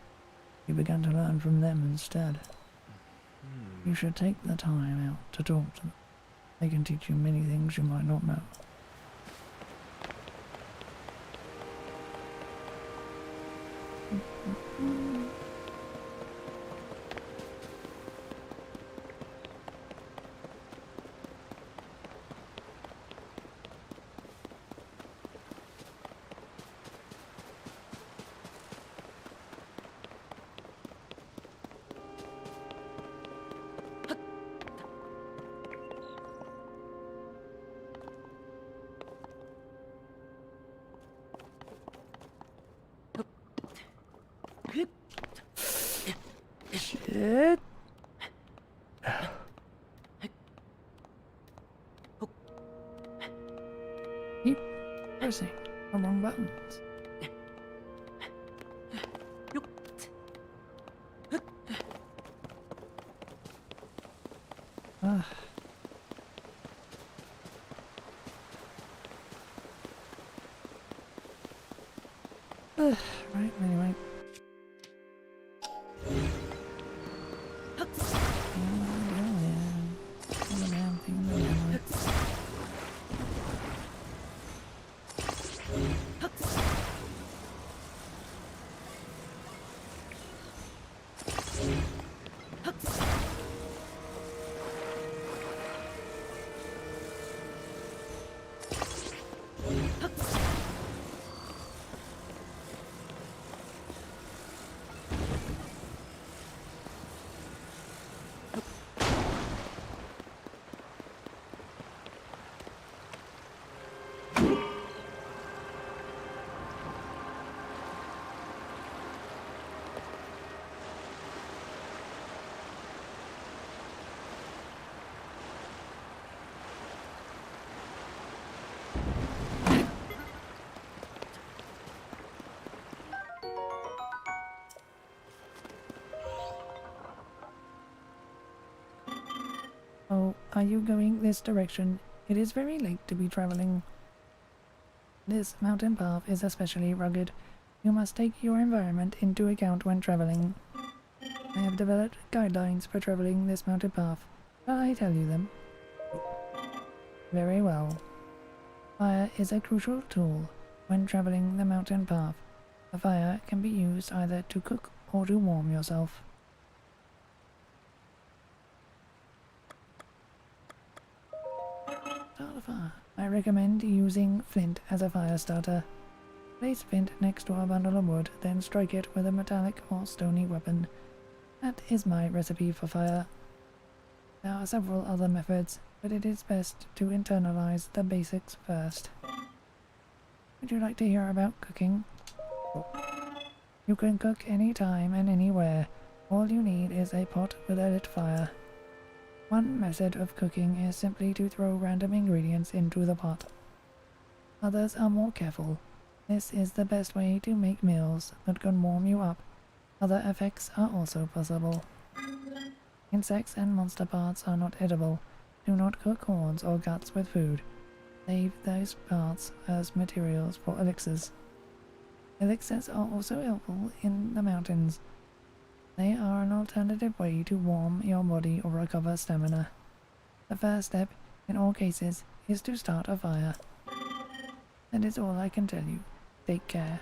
We began to learn from them instead. You should take the time out to talk to them. They can teach you many things you might not know. Shit. Keep pressing the wrong buttons. Ah. Right, anyway. Oh, are you going this direction? It is very late to be traveling. This mountain path is especially rugged. You must take your environment into account when traveling. I have developed guidelines for traveling this mountain path. Shall I tell you them? Very well. Fire is a crucial tool when traveling the mountain path. A fire can be used either to cook or to warm yourself. Start a fire. I recommend using flint as a fire starter. Place flint next to a bundle of wood, then strike it with a metallic or stony weapon. That is my recipe for fire. There are several other methods, but it is best to internalize the basics first. Would you like to hear about cooking? You can cook anytime and anywhere. All you need is a pot with a lit fire. One method of cooking is simply to throw random ingredients into the pot. Others are more careful. This is the best way to make meals that can warm you up. Other effects are also possible. Insects and monster parts are not edible. Do not cook horns or guts with food. Save those parts as materials for elixirs. Elixirs are also helpful in the mountains. They are an alternative way to warm your body or recover stamina. The first step, in all cases, is to start a fire. That is all I can tell you. Take care.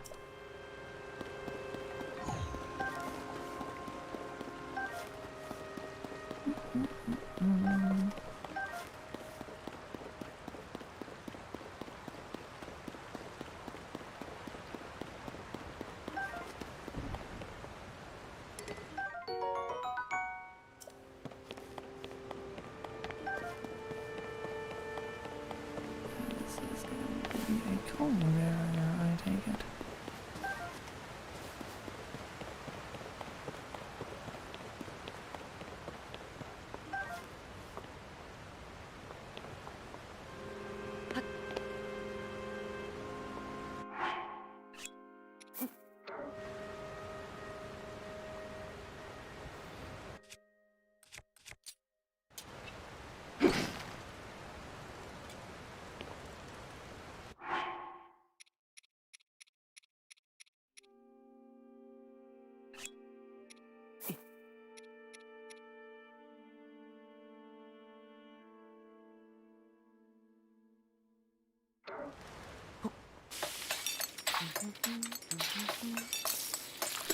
This is going to be a cold area, I take it.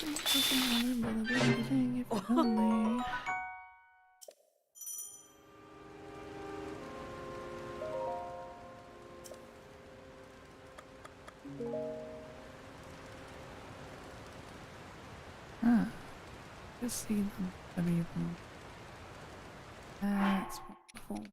I can remember the bloody thing if you only. Ah, just see them. That's wonderful.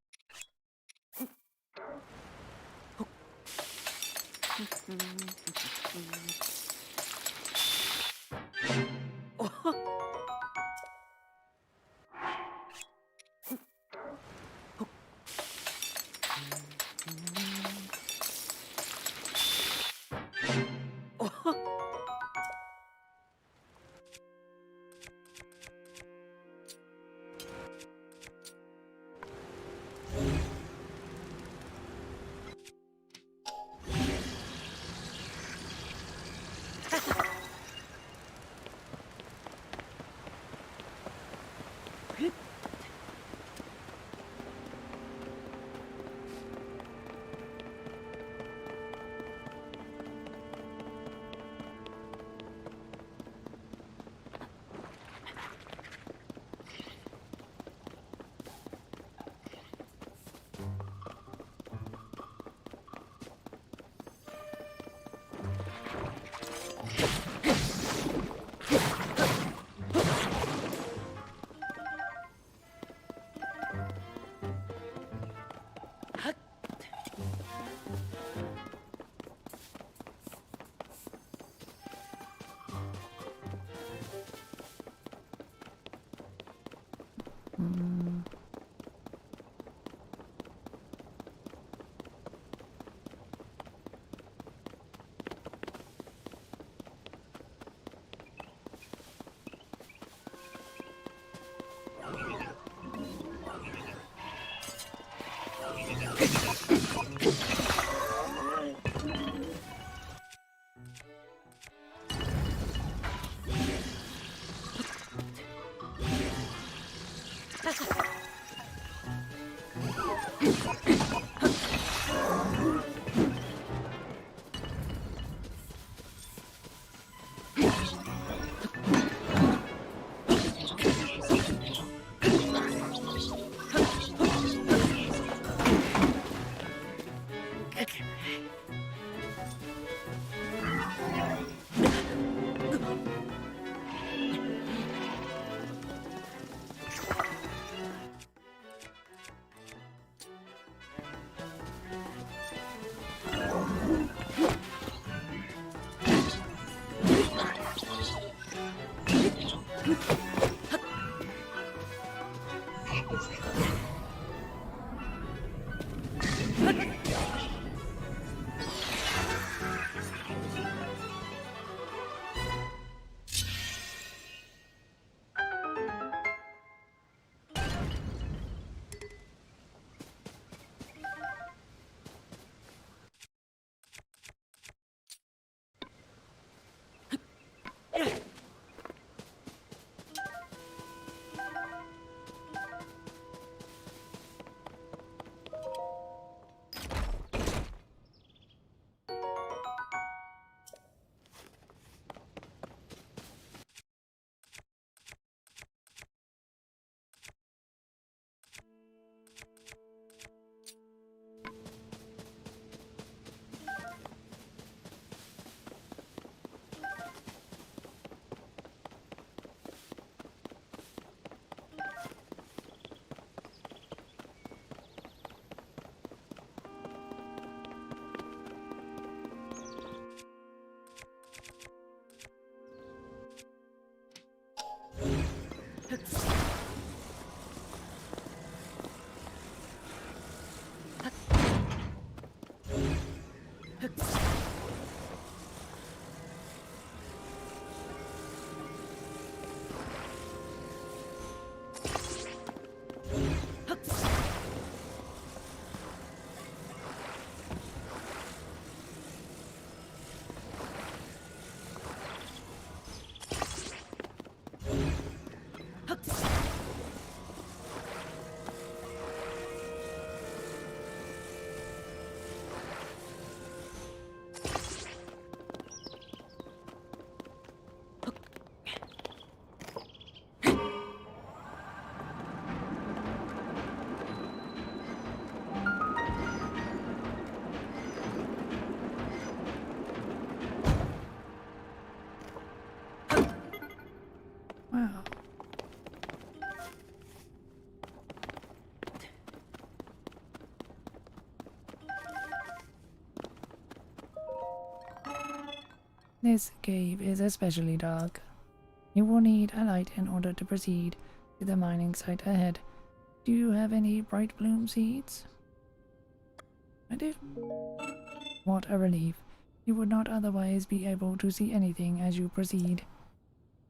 This cave is especially dark. You will need a light in order to proceed to the mining site ahead. Do you have any bright bloom seeds? I do. What a relief. You would not otherwise be able to see anything as you proceed.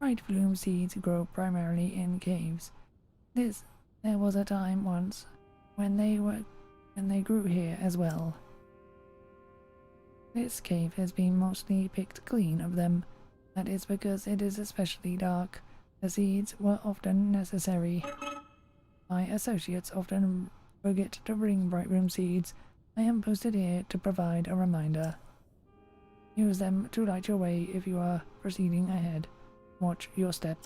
Bright bloom seeds grow primarily in caves. There was a time once when they grew here as well. This cave has been mostly picked clean of them. That is because it is especially dark. The seeds were often necessary. My associates often forget to bring bright room seeds. I am posted here to provide a reminder. Use them to light your way if you are proceeding ahead. Watch your step.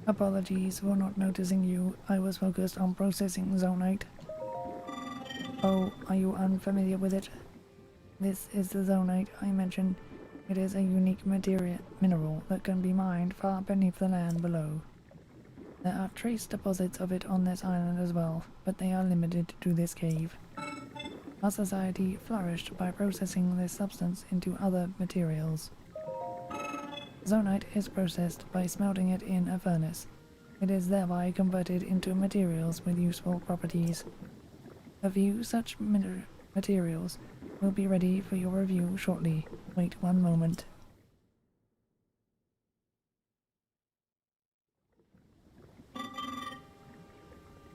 Apologies for not noticing you. I was focused on processing zonite. Oh, are you unfamiliar with it? This is the zonite I mentioned. It is a unique mineral that can be mined far beneath the land below. There are trace deposits of it on this island as well, but they are limited to this cave. Our society flourished by processing this substance into other materials. Zonite is processed by smelting it in a furnace. It is thereby converted into materials with useful properties. A few such materials will be ready for your review shortly. Wait one moment.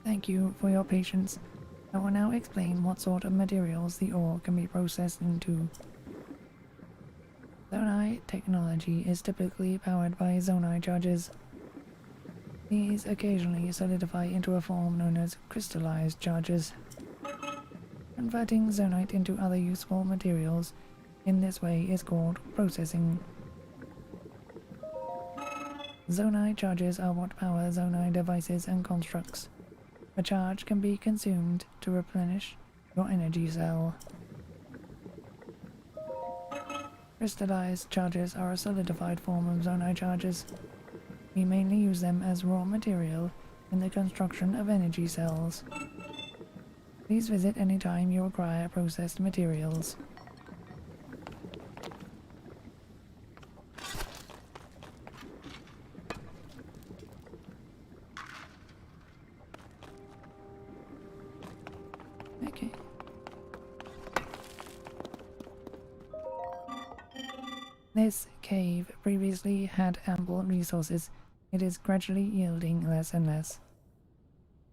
Thank you for your patience. I will now explain what sort of materials the ore can be processed into. Zonite technology is typically powered by zonite charges. These occasionally solidify into a form known as crystallized charges. Converting zonite into other useful materials in this way is called processing. Zonite charges are what power zonite devices and constructs. A charge can be consumed to replenish your energy cell. Crystallized charges are a solidified form of zonite charges. We mainly use them as raw material in the construction of energy cells. Please visit anytime you require processed materials. Okay. This cave previously had ample resources. It is gradually yielding less and less.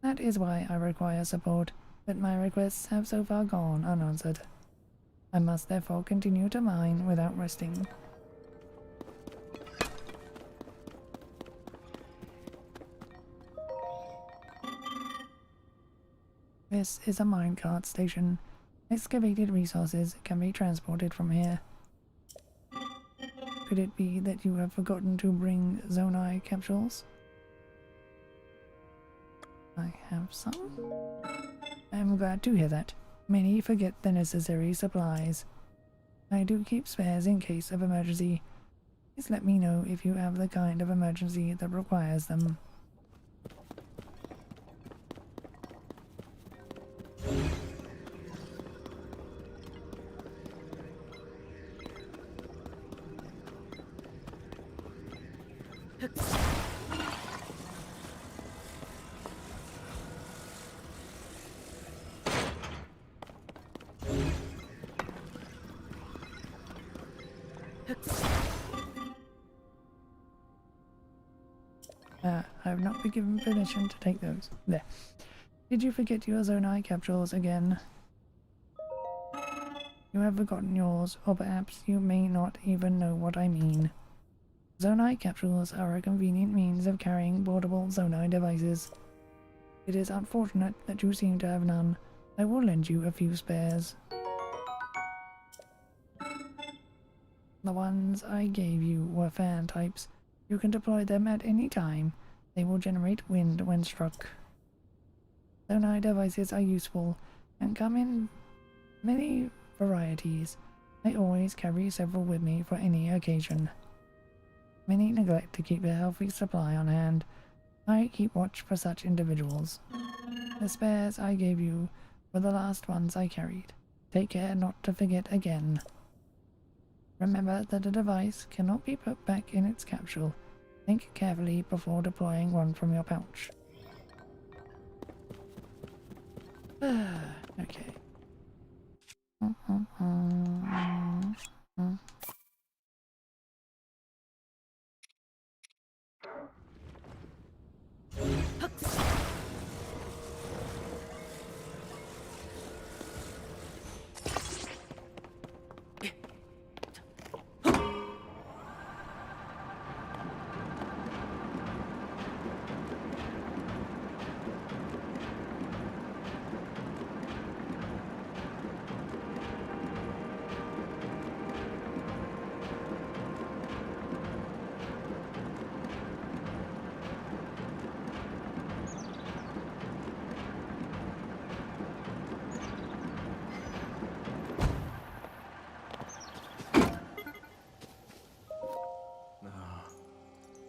That is why I require support, but my requests have so far gone unanswered. I must therefore continue to mine without resting. This is a minecart station. Excavated resources can be transported from here. Could it be that you have forgotten to bring Zonai capsules? I have some. I'm glad to hear that. Many forget the necessary supplies. I do keep spares in case of emergency. Please let me know if you have the kind of emergency that requires them. I have not been given permission to take those. There. Did you forget your Zonai capsules again? You have forgotten yours, or perhaps you may not even know what I mean. Zonai capsules are a convenient means of carrying portable Zonai devices. It is unfortunate that you seem to have none. I will lend you a few spares. The ones I gave you were fan types. You can deploy them at any time. They will generate wind when struck. Zonai devices are useful and come in many varieties. I always carry several with me for any occasion. Many neglect to keep a healthy supply on hand. I keep watch for such individuals. The spares I gave you were the last ones I carried. Take care not to forget again. Remember that a device cannot be put back in its capsule. Think carefully before deploying one from your pouch. Okay.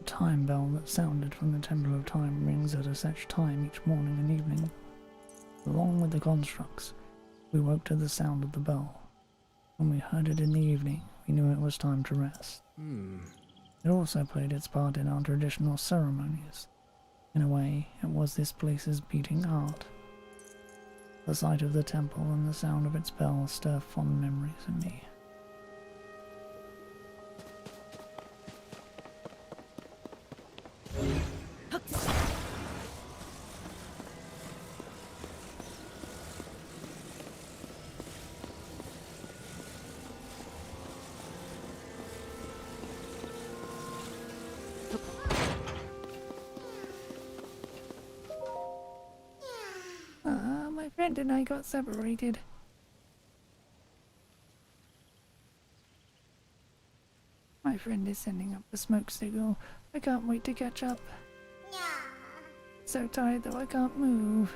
Time bell that sounded from the Temple of Time rings at a set time each morning and evening. Along with the constructs, we woke to the sound of the bell. When we heard it in the evening, we knew it was time to rest. It also played its part in our traditional ceremonies. In a way, it was this place's beating heart. The sight of the temple and the sound of its bell stir fond memories in me. My friend and I got separated. My friend is sending up the smoke signal. I can't wait to catch up. So tired though I can't move.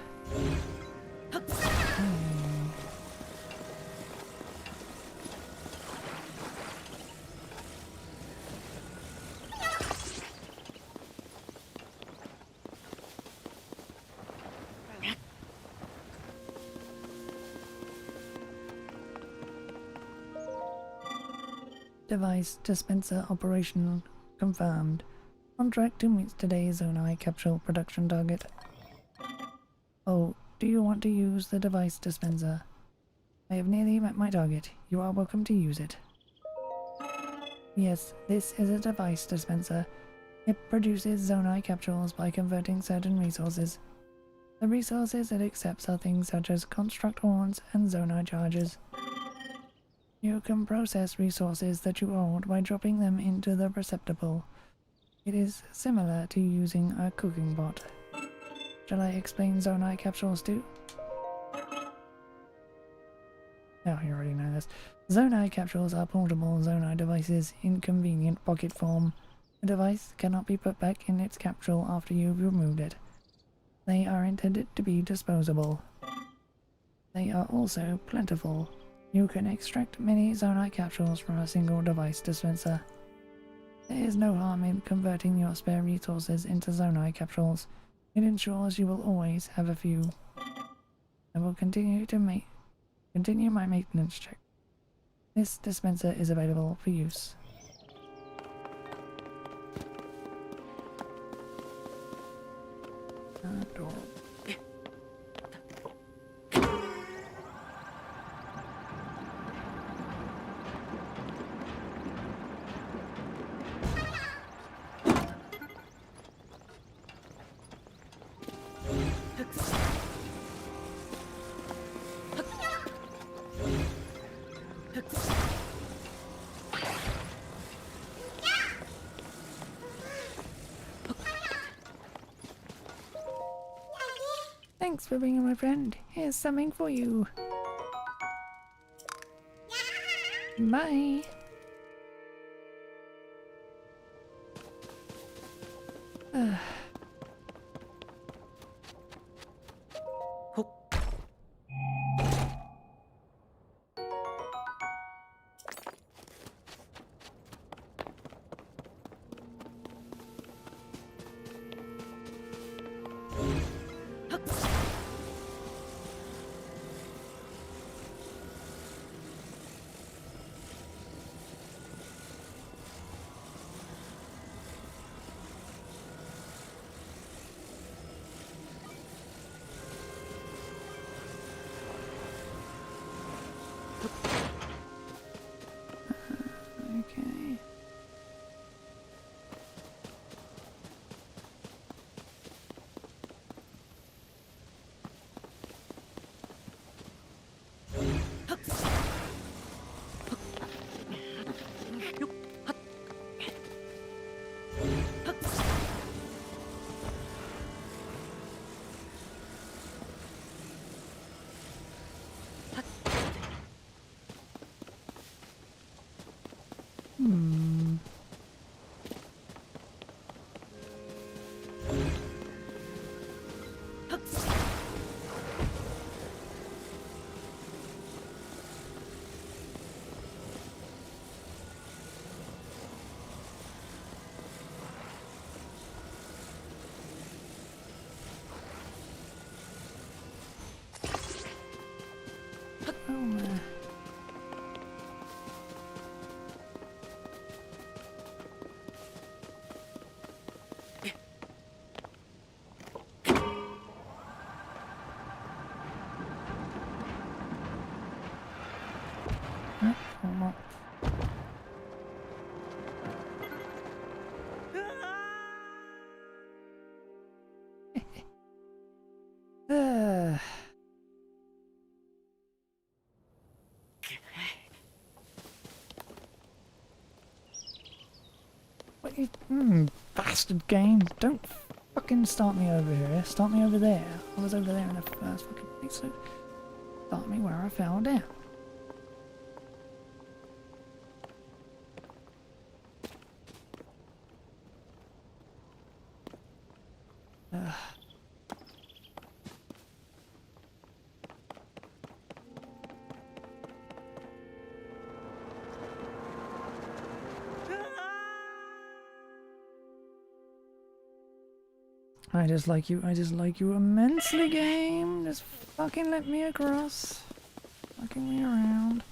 Device dispenser operational confirmed. Contract to meet today's Zonai capsule production target. Oh, do you want to use the device dispenser? I have nearly met my target. You are welcome to use it. Yes, this is a device dispenser. It produces Zonai capsules by converting certain resources. The resources it accepts are things such as construct horns and Zonai charges. You can process resources that you hold by dropping them into the receptacle. It is similar to using a cooking pot. Shall I explain Zonai capsules too? Oh, you already know this. Zonai capsules are portable Zonai devices in convenient pocket form. A device cannot be put back in its capsule after you've removed it. They are intended to be disposable. They are also plentiful. You can extract many Zonai capsules from a single device dispenser. There is no harm in converting your spare resources into Zonai capsules. It ensures you will always have a few. I will continue my maintenance check. This dispenser is available for use. Door. Thanks for being my friend. Here's something for you. Bye. Okay. Oh man. What you, bastard game! Don't fucking start me over here. Start me over there. I was over there in the first fucking place, so start me where I fell down. I just like you immensely, game. Just fucking let me across. Fucking me around.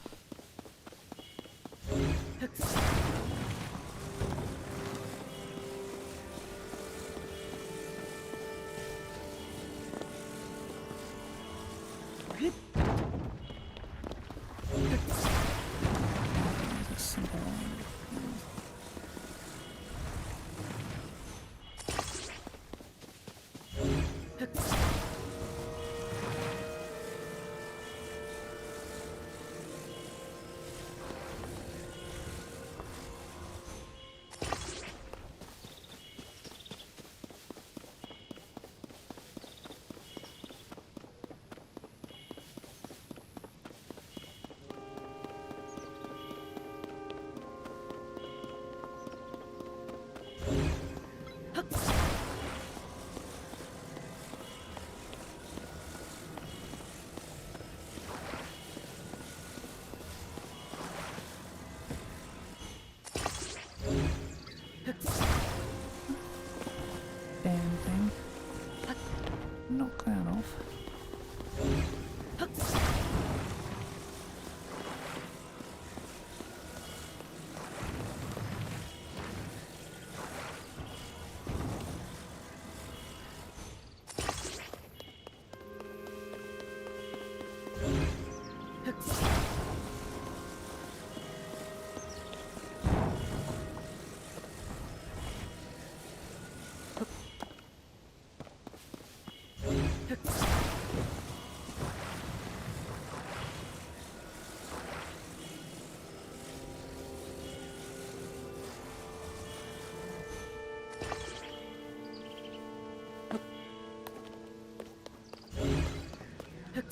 You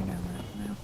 know that now.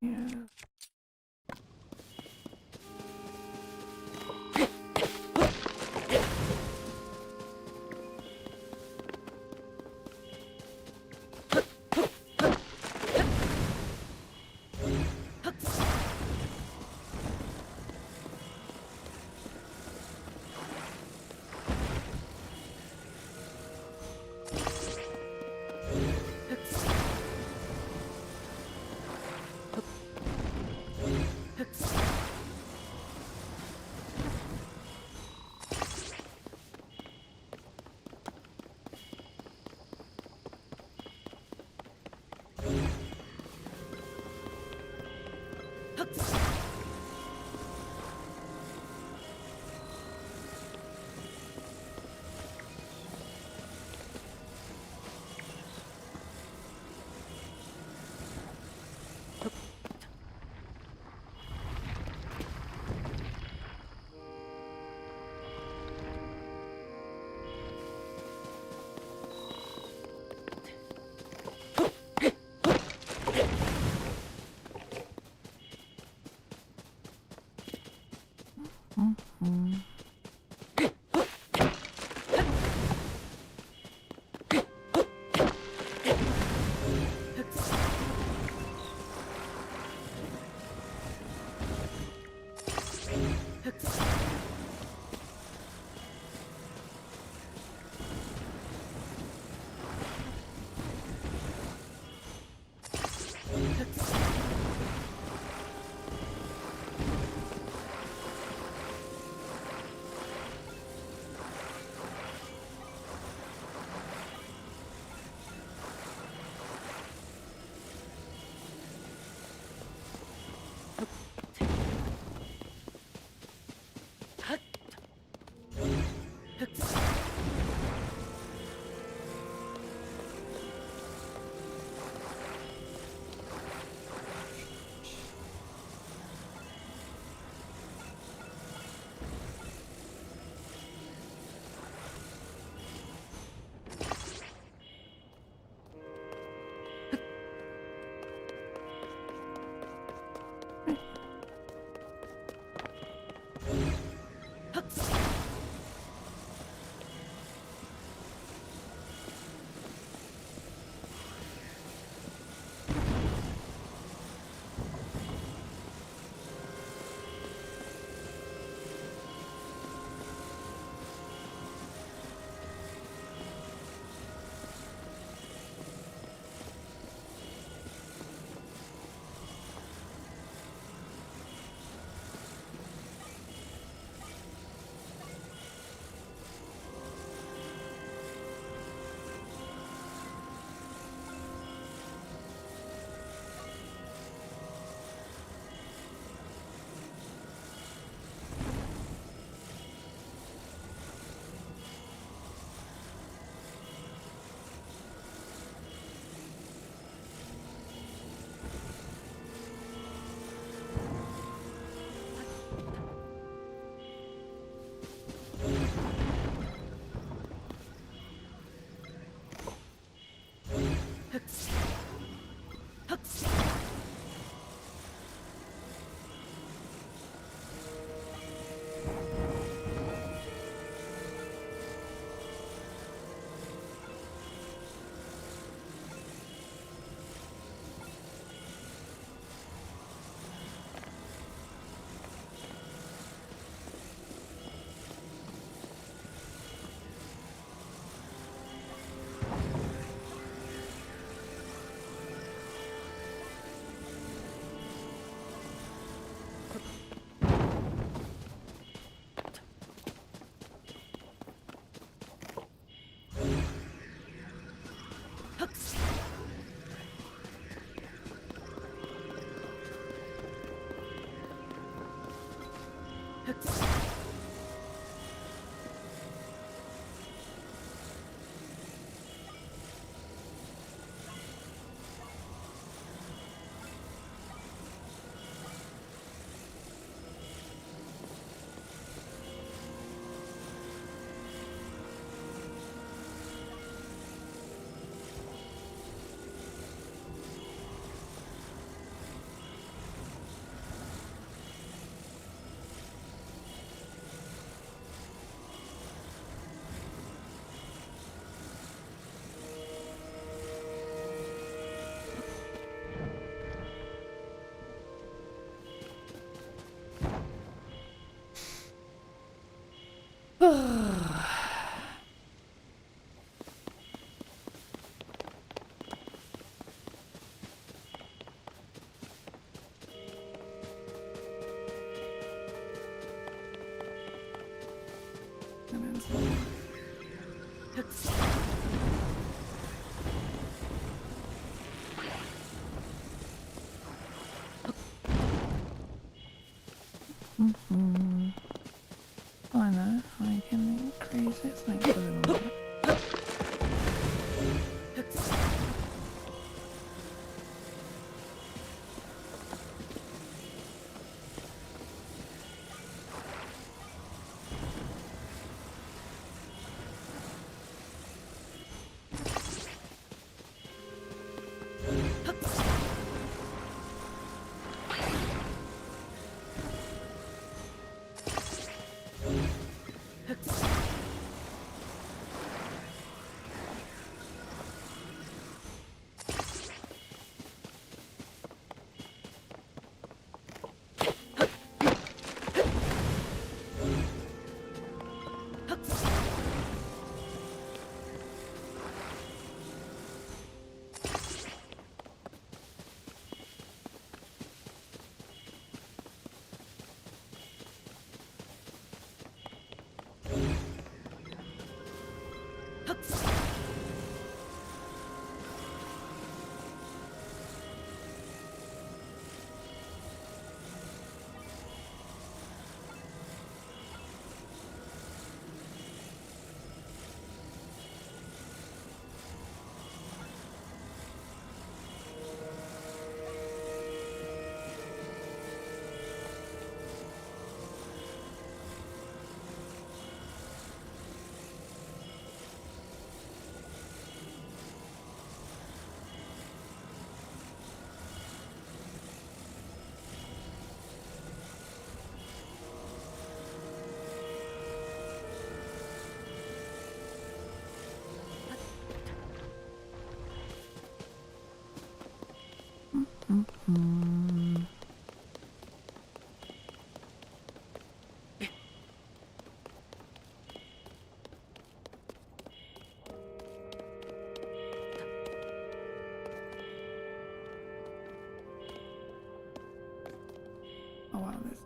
Yeah. I know, I can increase its length a little bit. Oh wow, this.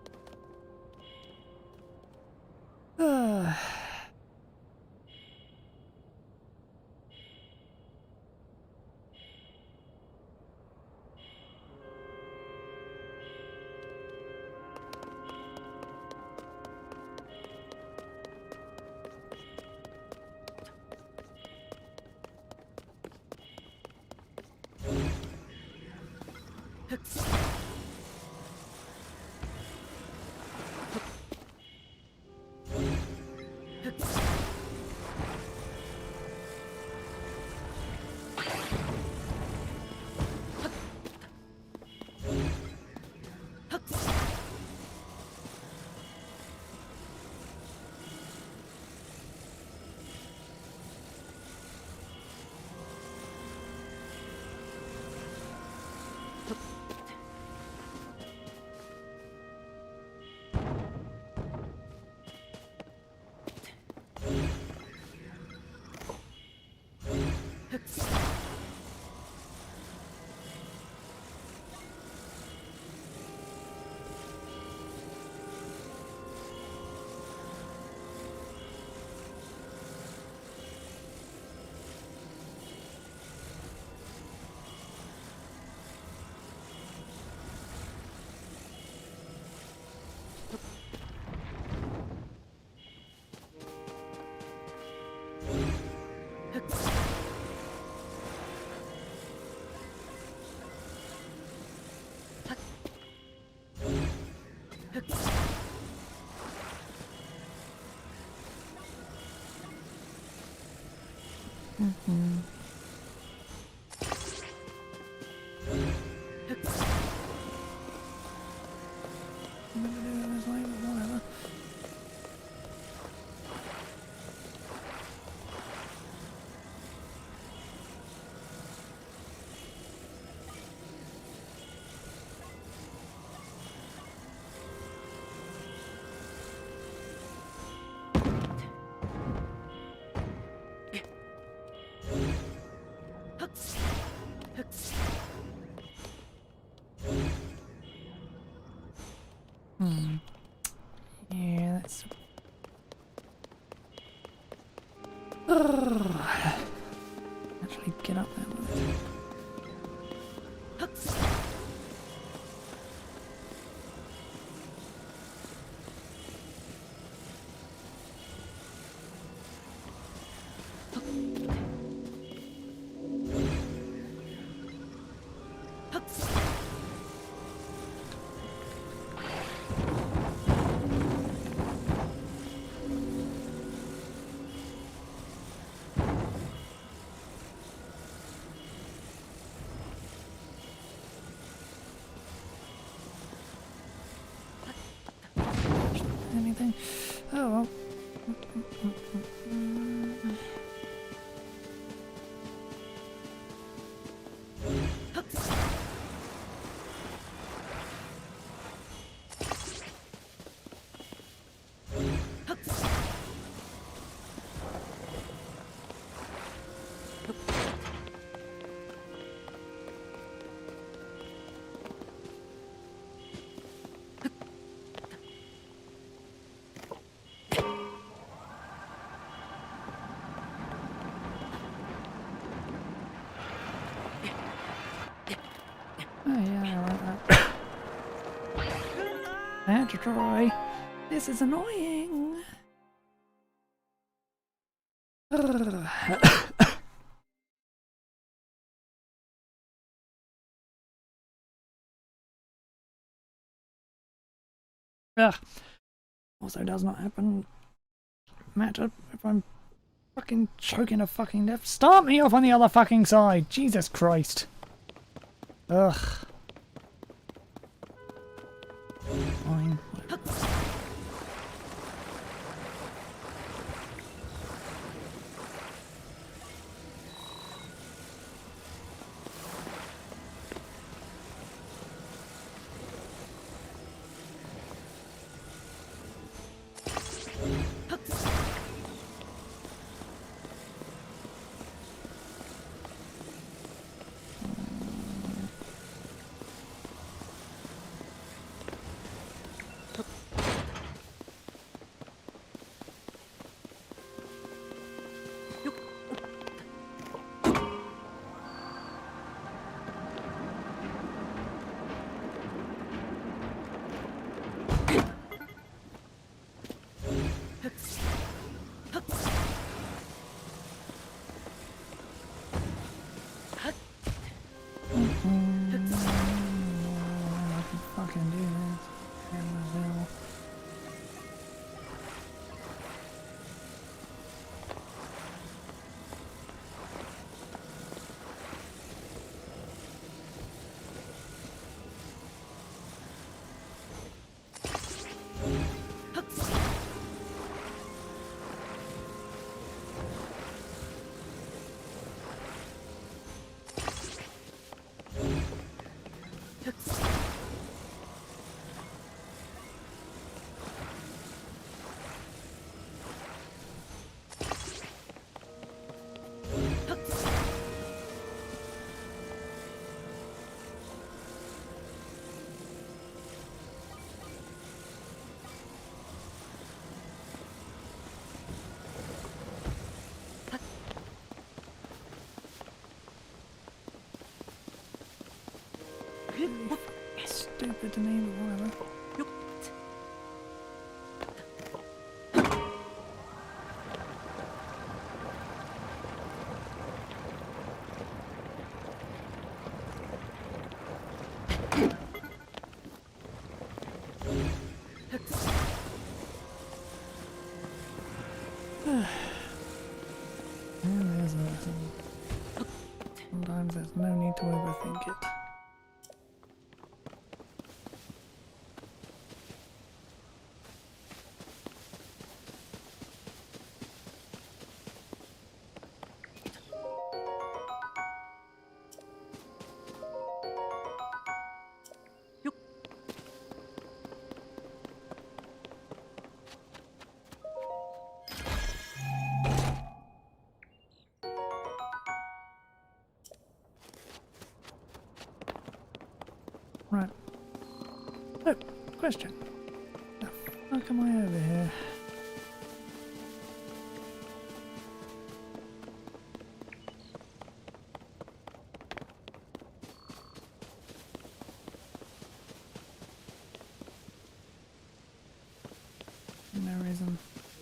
Whatever. Yeah, that's... Actually, get up there with it. Anything? Oh well. Oh yeah, I like that. I had to try. This is annoying. Ugh. Also does not matter if I'm fucking choking a fucking death. Start me off on the other fucking side. Jesus Christ. Ugh. Fine. Fucking do this. Yeah, well. Stupid to me, but whatever. to overthink it. Right. So, question. How come I over here? No reason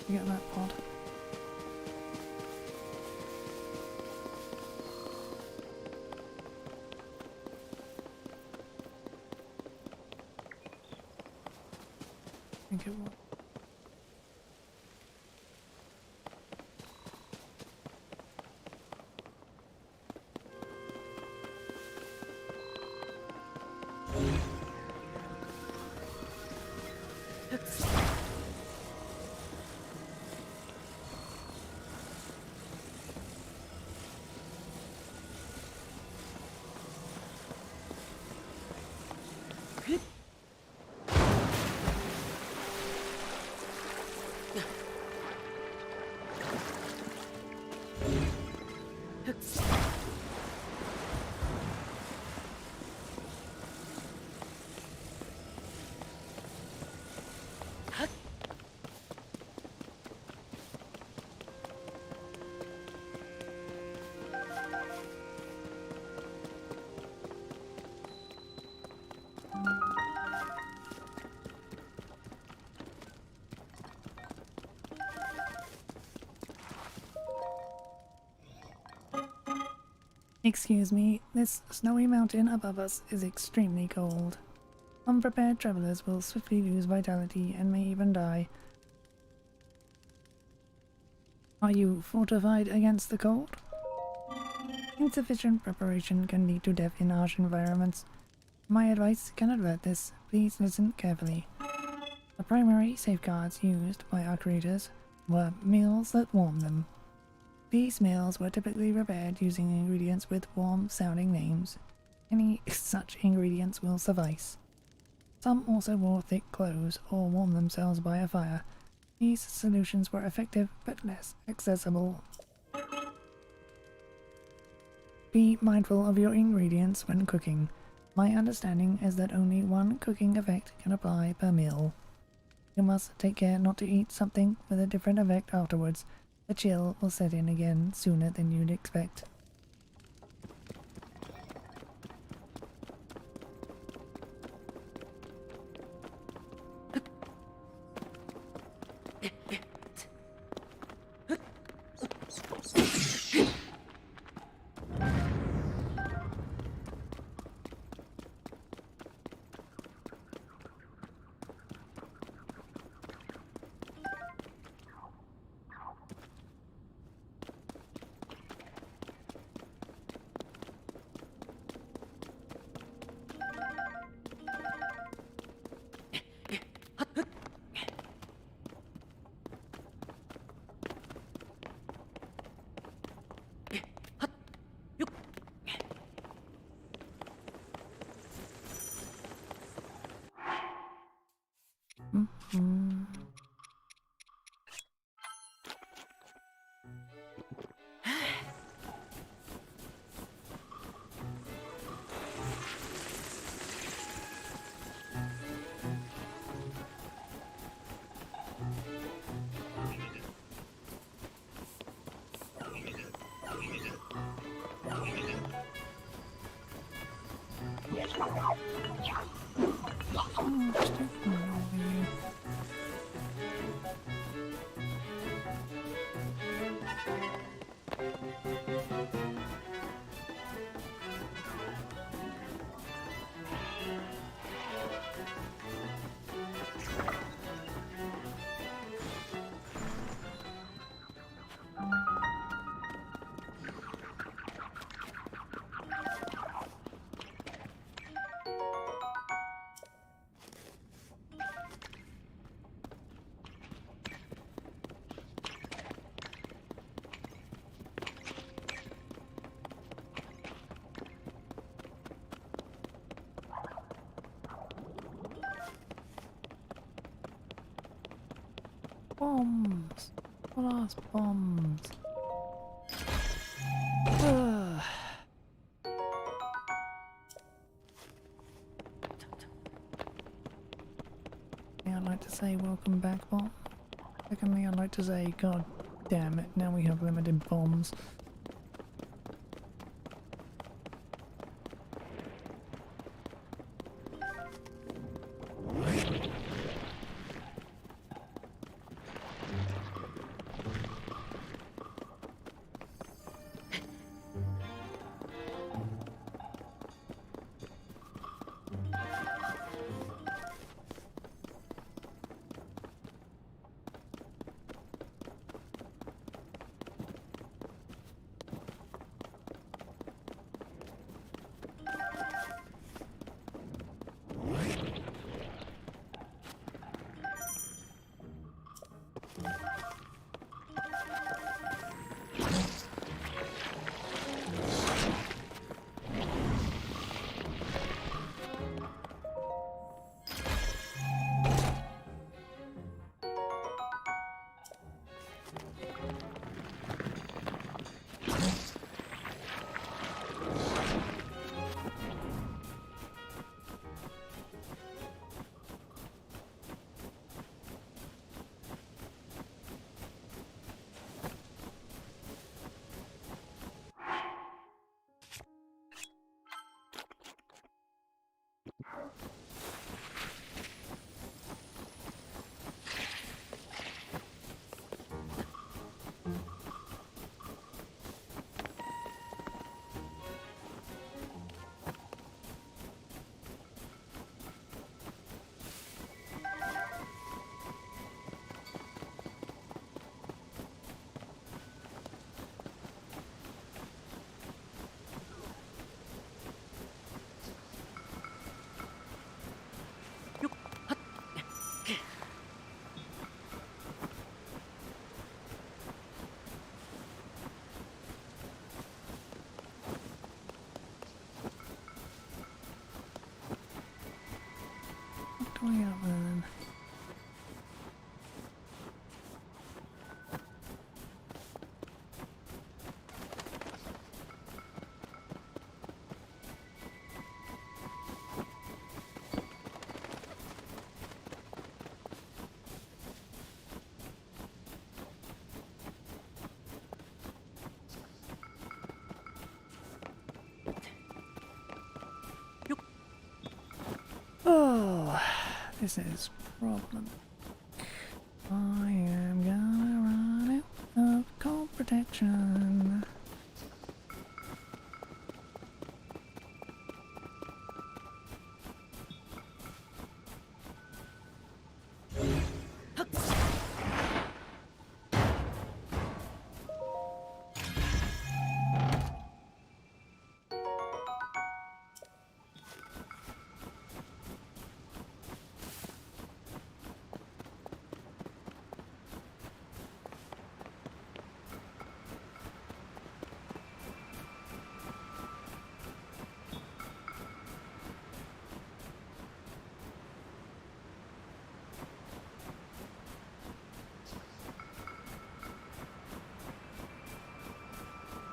to get that pod. I think it will. Excuse me, this snowy mountain above us is extremely cold. Unprepared travelers will swiftly lose vitality and may even die. Are you fortified against the cold? Insufficient preparation can lead to death in harsh environments. My advice can avert this. Please listen carefully. The primary safeguards used by our creators were meals that warm them. These meals were typically prepared using ingredients with warm-sounding names. Any such ingredients will suffice. Some also wore thick clothes or warmed themselves by a fire. These solutions were effective but less accessible. Be mindful of your ingredients when cooking. My understanding is that only one cooking effect can apply per meal. You must take care not to eat something with a different effect afterwards. The chill will set in again sooner than you'd expect. bombs. Blast bombs. Ugh. I'd like to say welcome back, bomb. Secondly, I'd like to say, god damn it, now we have limited bombs. What do we got then? Oh, this is a problem. I am gonna run out of cold protection.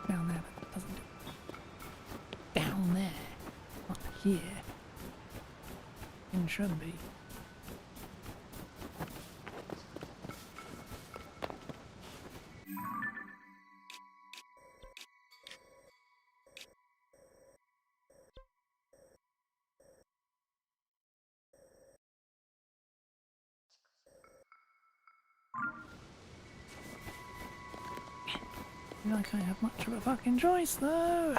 Down there, but it doesn't do it. Down there, not here. It should be. I feel like I have much of a fucking choice though.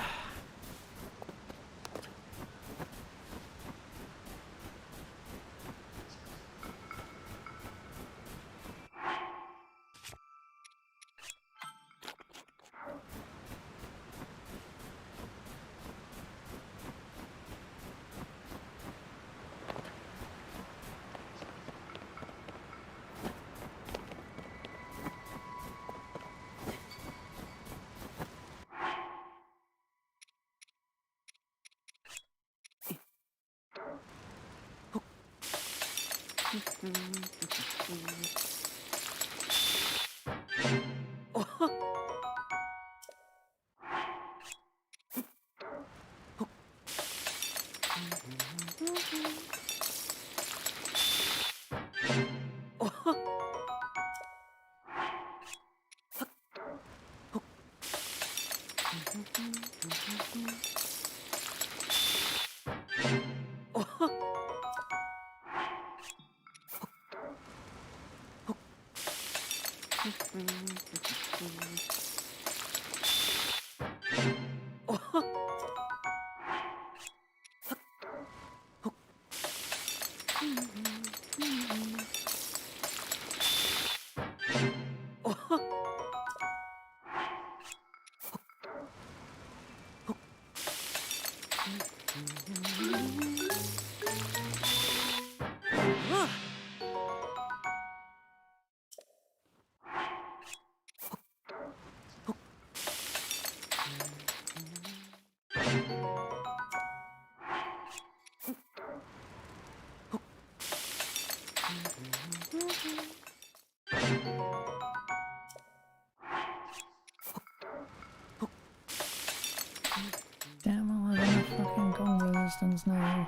Damn, I'll have enough fucking combo resistance now.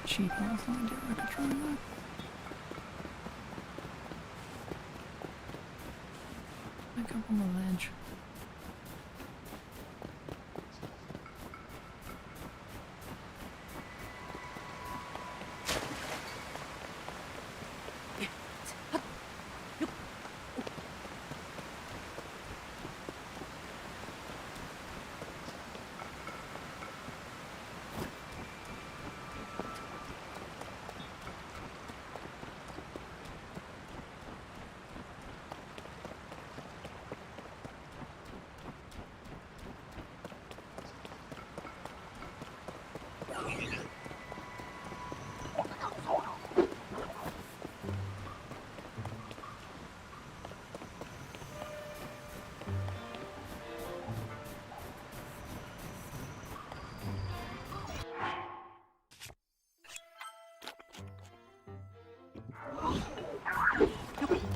Cheap ass idea I could try that. Back up on the ledge.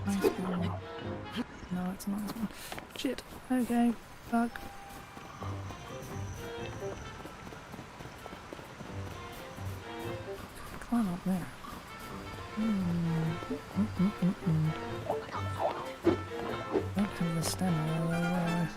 Nice one. No, it's a nice one. Shit. Okay. Fuck. Climb up there. Don't have the stamina otherwise.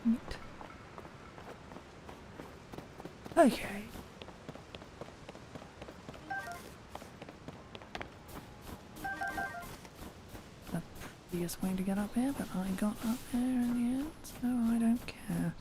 Neat. Okay. The previous way to get up here, but I got up there in the end, so I don't care.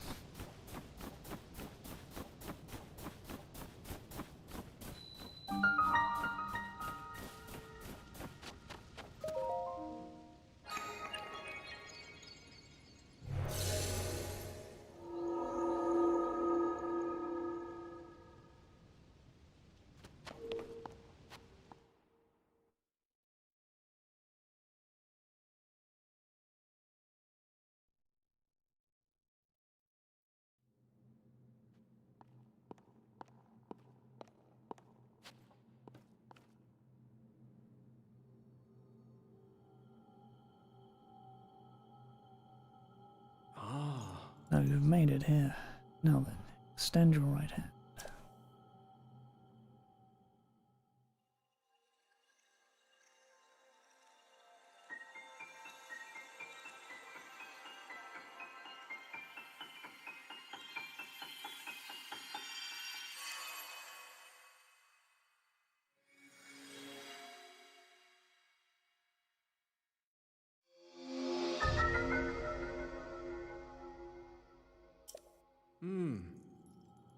you've made it here. Now then, extend your right hand.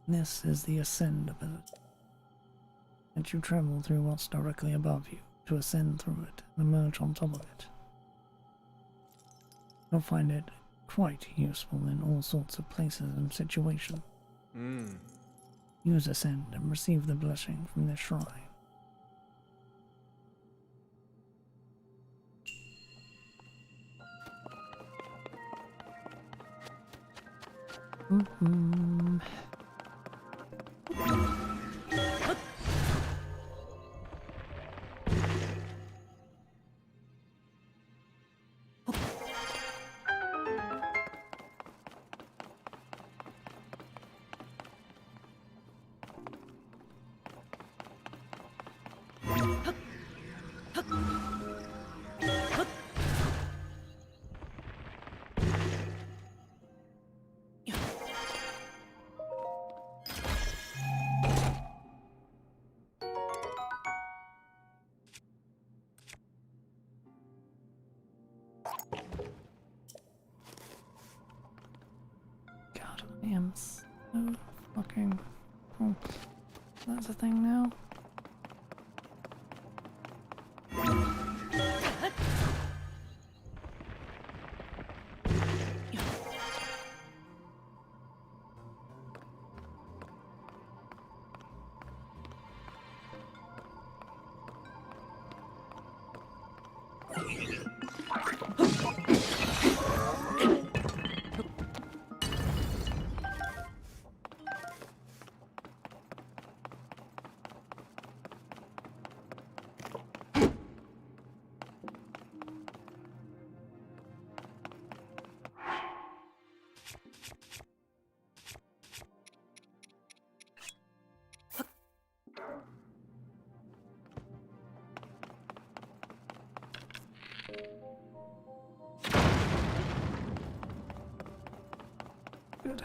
This is the Ascend ability. And you travel through what's directly above you to ascend through it and emerge on top of it. You'll find it quite useful in all sorts of places and situations. Use Ascend and receive the blessing from this shrine. God, I am so fucking... Oh, that's a thing now? Good.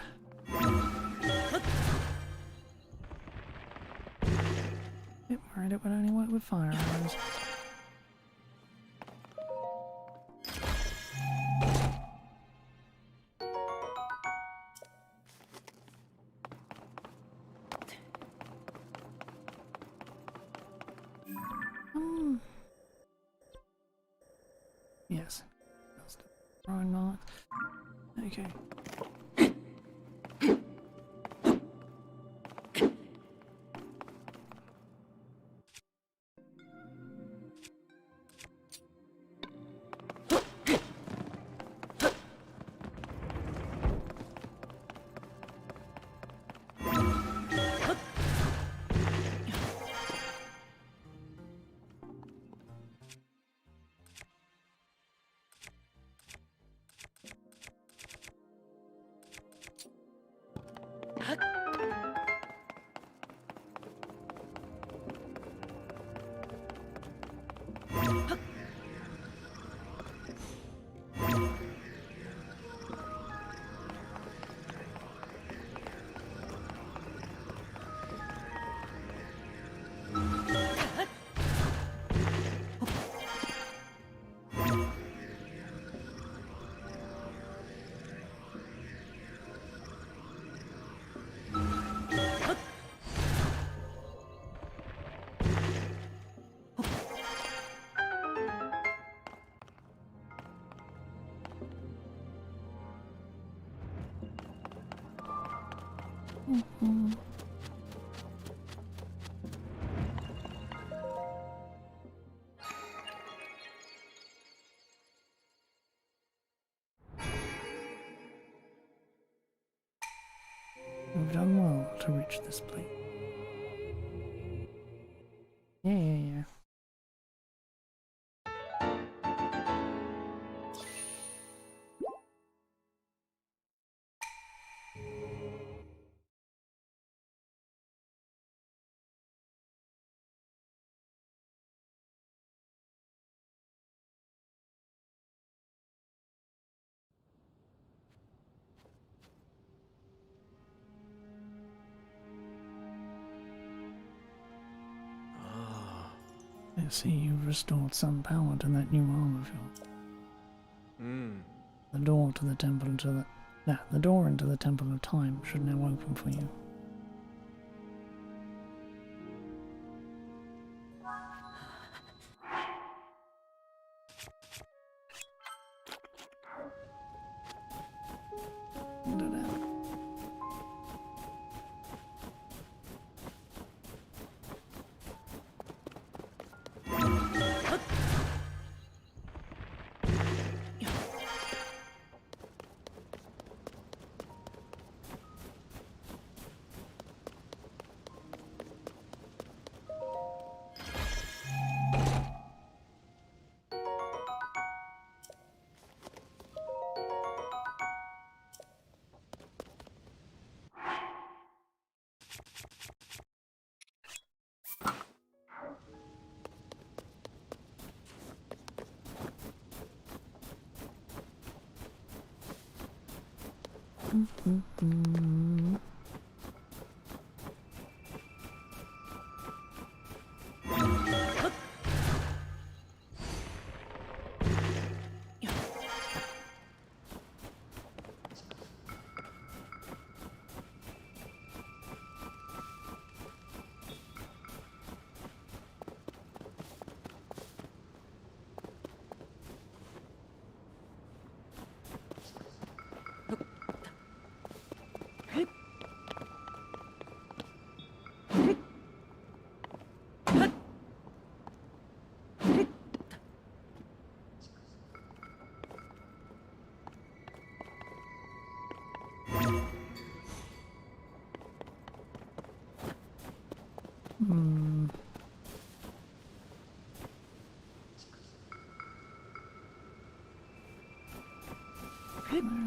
Bit worried it would only work with fire arrows. Yes. That's the throwing mark. Okay. You've done well to reach this place. Yeah. I see you've restored some power to that new arm of yours. The door to the temple to the door into the Temple of Time should now open for you.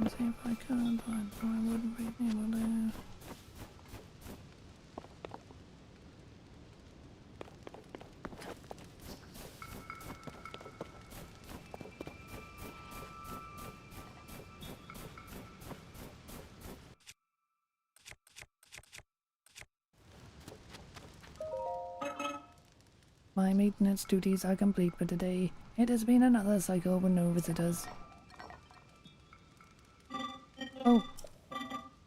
Let's see if I could, but I wouldn't be able to. My maintenance duties are complete for today. It has been another cycle with no visitors. Oh,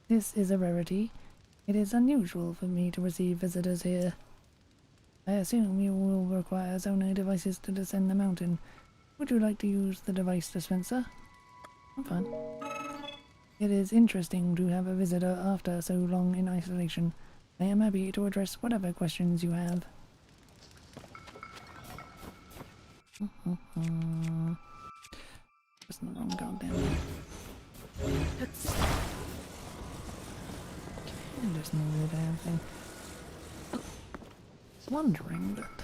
this is a rarity. It is unusual for me to receive visitors here. I assume you will require Zona devices to descend the mountain. Would you like to use the device dispenser? I'm fine. It is interesting to have a visitor after so long in isolation. I am happy to address whatever questions you have. Just in the wrong goddamn way. I just know the damn thing. Wondering that.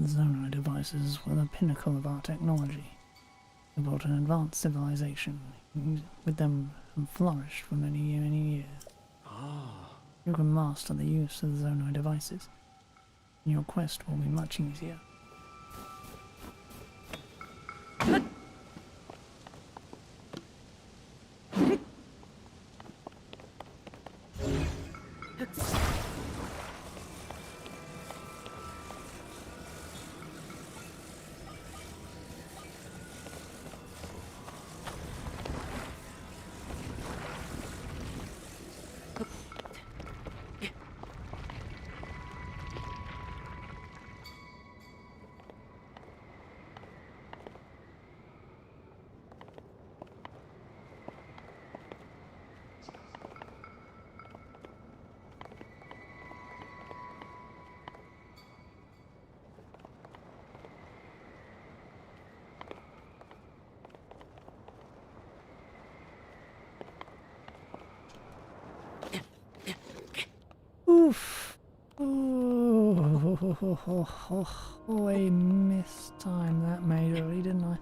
Zona devices were the pinnacle of our technology. They built an advanced civilization, and with them and flourished for many, many years. Ah, You can master the use of the Zonai devices, and your quest will be much easier. Oof. Oh, I mistimed that majorly, didn't I?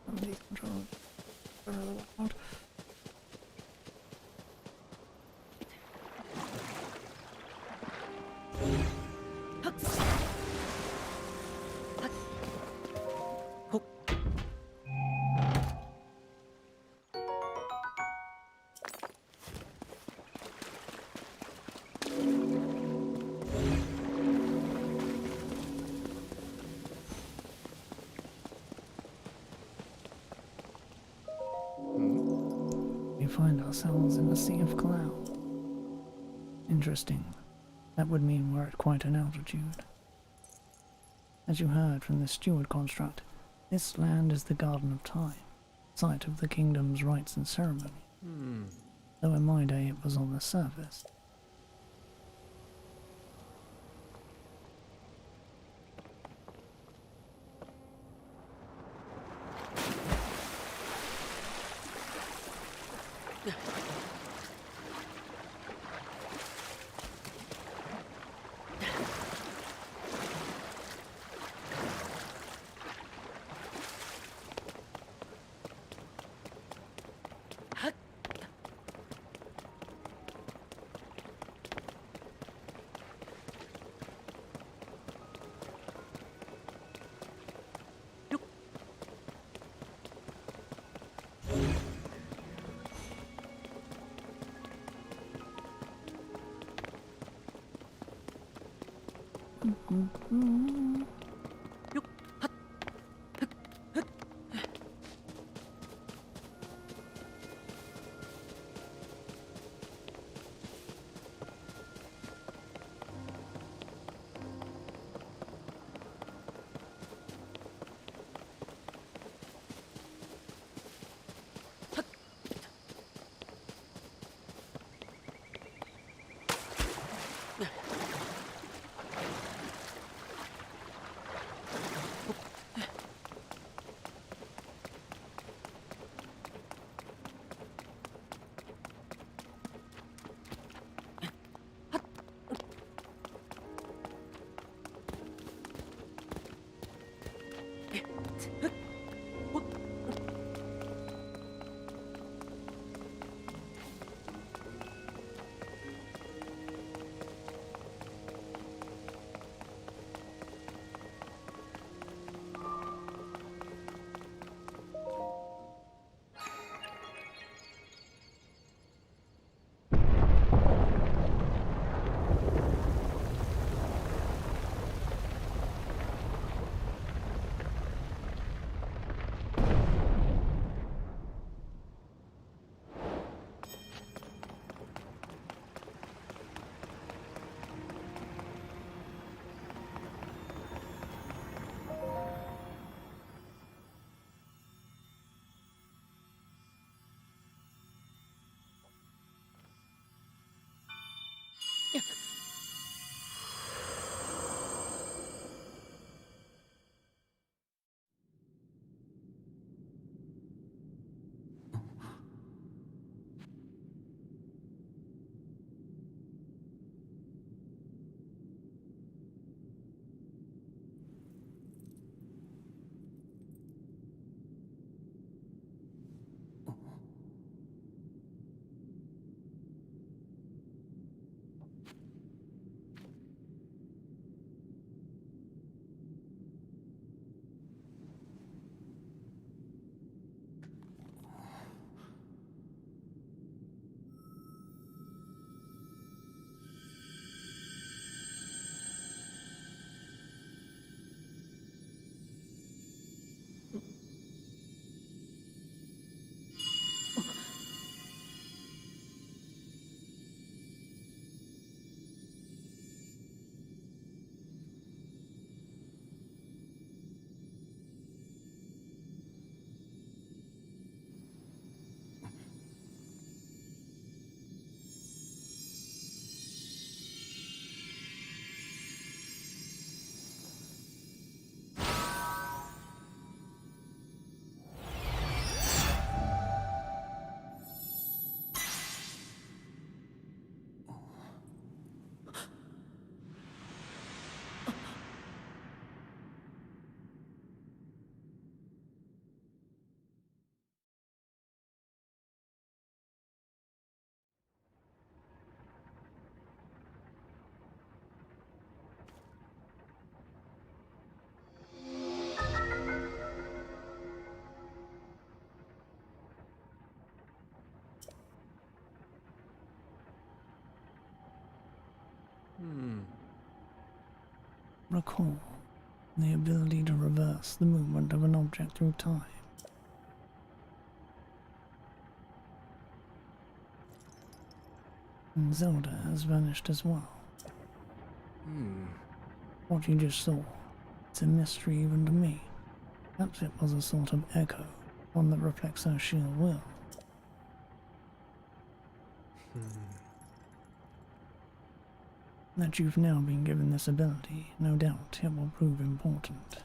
Some of these controls are a little loud. We find ourselves in a sea of cloud. Interesting. That would mean we're at quite an altitude. As you heard from the steward construct, this land is the Garden of Time, site of the kingdom's rites and ceremony. Though in my day it was on the surface. recall the ability to reverse the movement of an object through time. And Zelda has vanished as well. What you just saw, it's a mystery even to me. Perhaps it was a sort of echo, one that reflects her sheer will. That you've now been given this ability, no doubt it will prove important.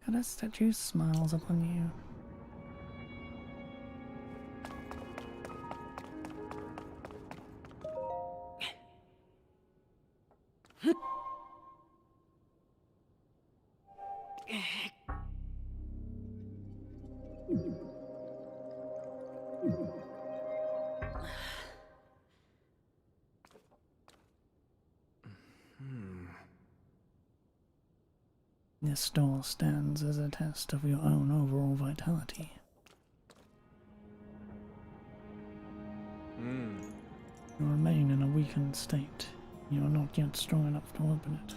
And a statue smiles upon you. This door stands as a test of your own overall vitality. You remain in a weakened state. You are not yet strong enough to open it.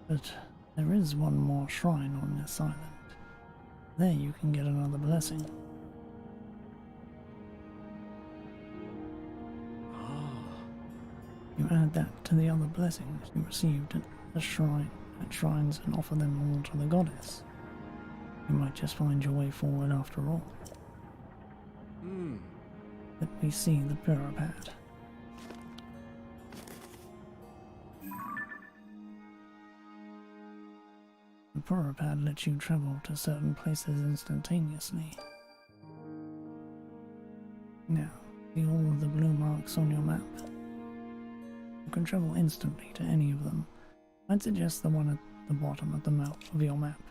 But there is one more shrine on this island. There you can get another blessing. You add that to the other blessings you received at the shrines and offer them all to the goddess. You might just find your way forward after all. Let me see the puripad. The puripad lets you travel to certain places instantaneously. Now, see all of the blue marks on your map? You can travel instantly to any of them. I'd suggest the one at the bottom of the map of your map.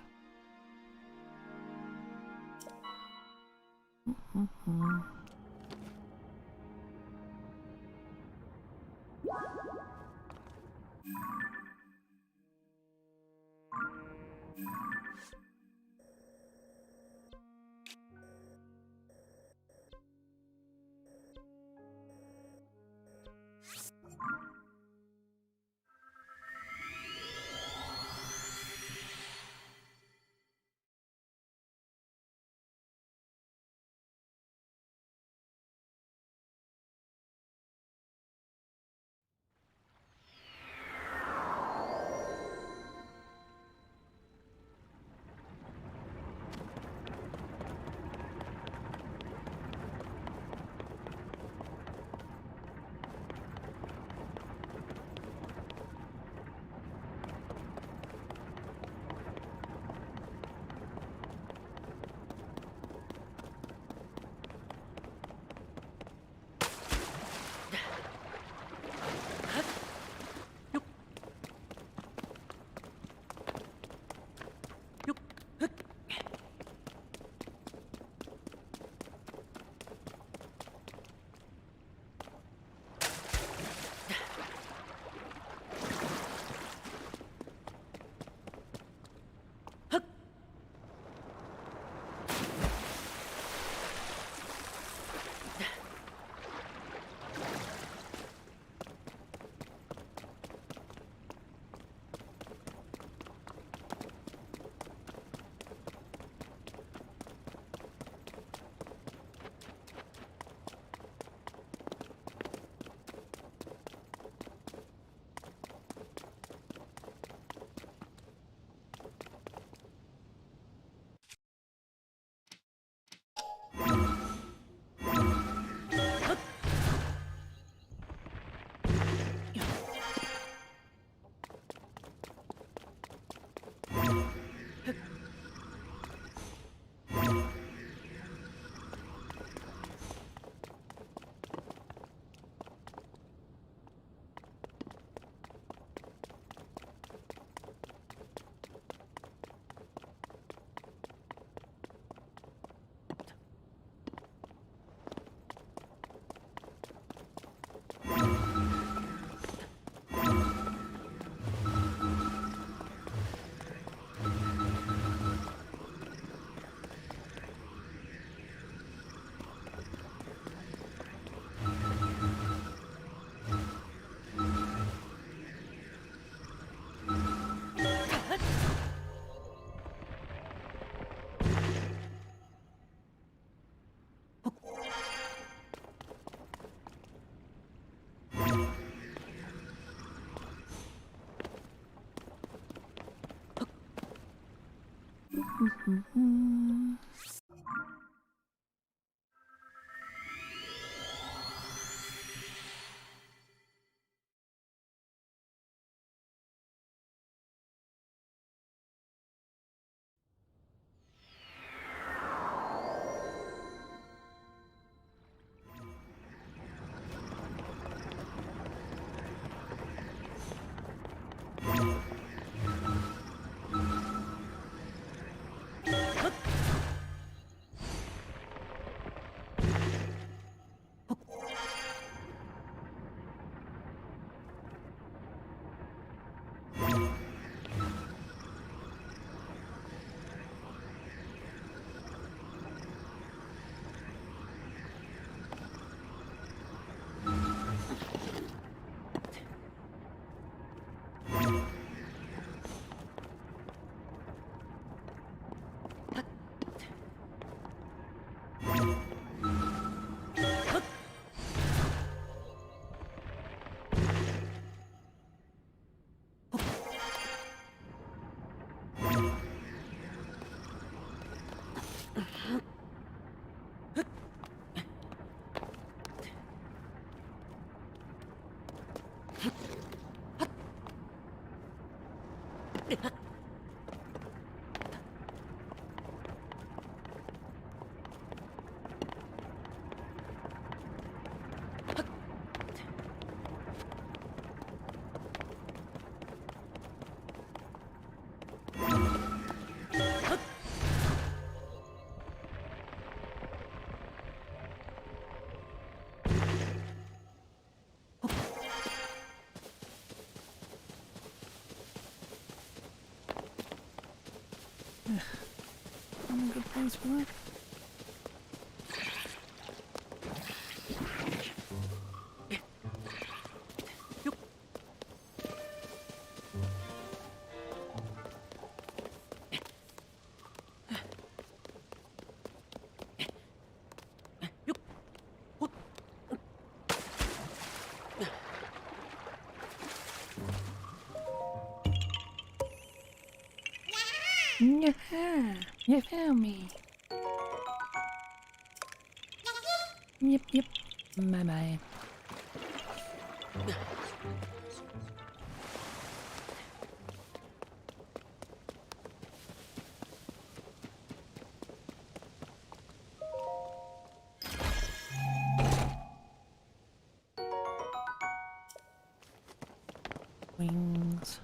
I'm a good place for that. Yeah, you found me. Yep. Bye-bye. Wings.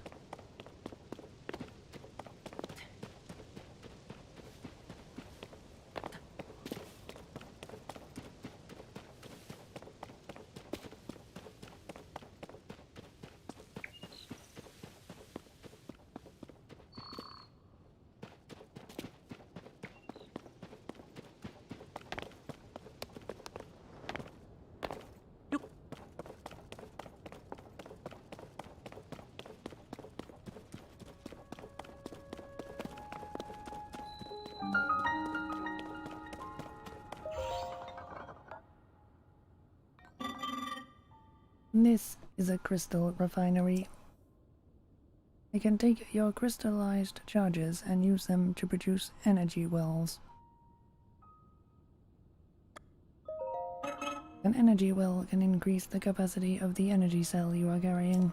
This is a crystal refinery. I can take your crystallized charges and use them to produce energy wells. An energy well can increase the capacity of the energy cell you are carrying.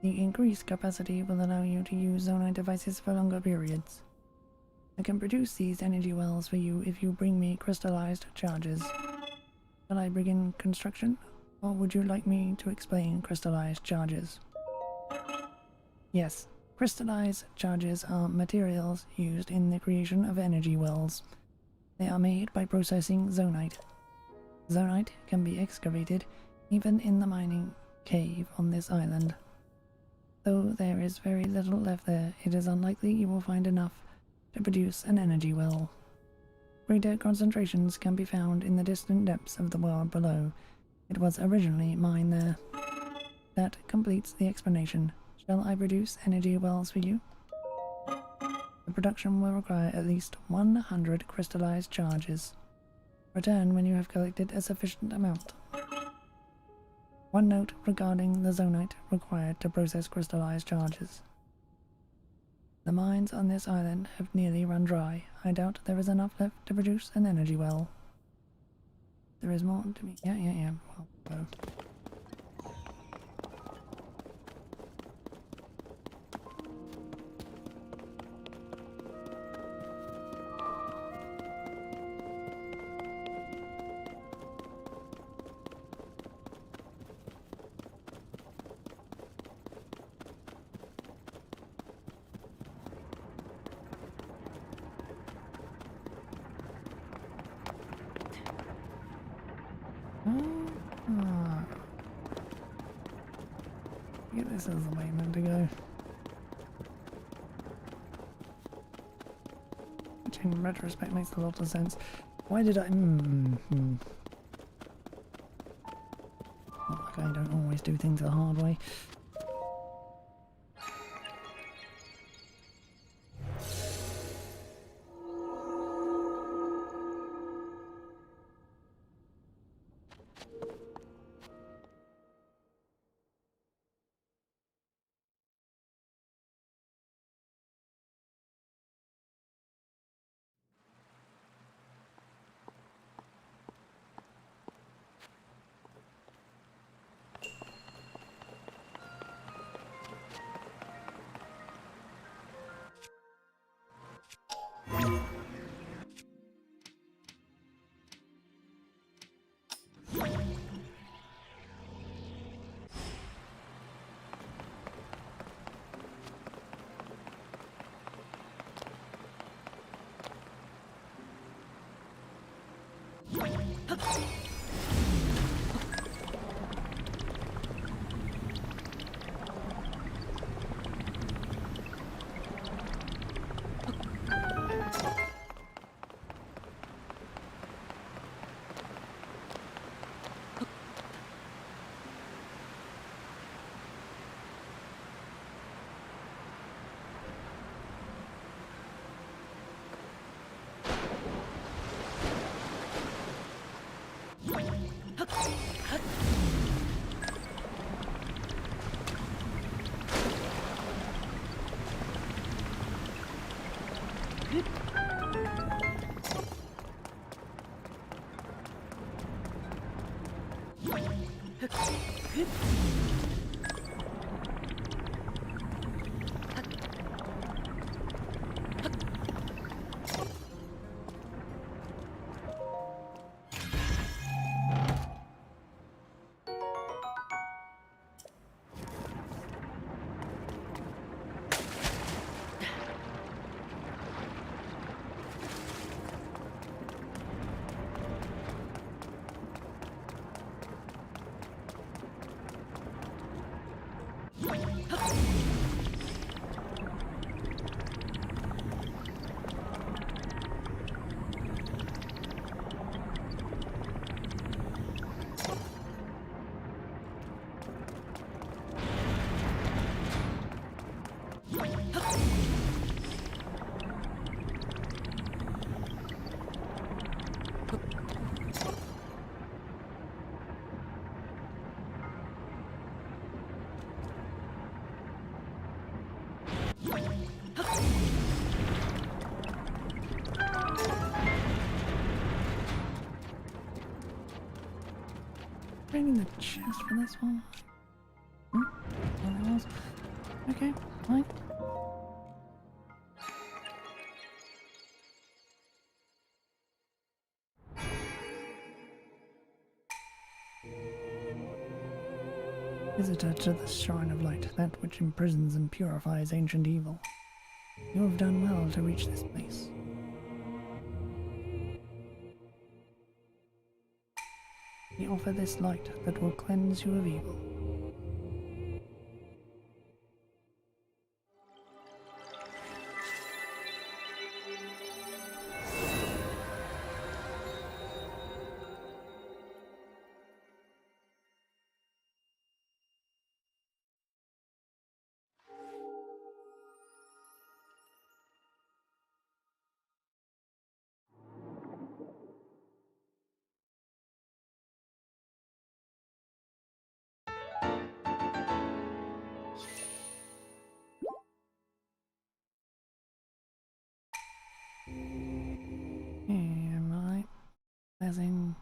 The increased capacity will allow you to use zonite devices for longer periods. I can produce these energy wells for you if you bring me crystallized charges. Shall I begin construction, or would you like me to explain crystallized charges? Yes, crystallized charges are materials used in the creation of energy wells. They are made by processing zonite. Zonite can be excavated even in the mining cave on this island. Though there is very little left there, it is unlikely you will find enough to produce an energy well. Greater concentrations can be found in the distant depths of the world below. It was originally mined there. That completes the explanation. Shall I produce energy wells for you? The production will require at least 100 crystallized charges. Return when you have collected a sufficient amount. One note regarding the zonite required to process crystallized charges. The mines on this island have nearly run dry. I doubt there is enough left to produce an energy well. There is more to me. Yeah. Well, go. Yeah, this is the way meant to go. Which in retrospect makes a lot of sense. Why did I... Not like I don't always do things the hard way. Bringing the chest for this one. Oh, there was. Okay, fine. Visitor to the Shrine of Light, that which imprisons and purifies ancient evil. You have done well to reach this place. We offer this light that will cleanse you of evil. Processing.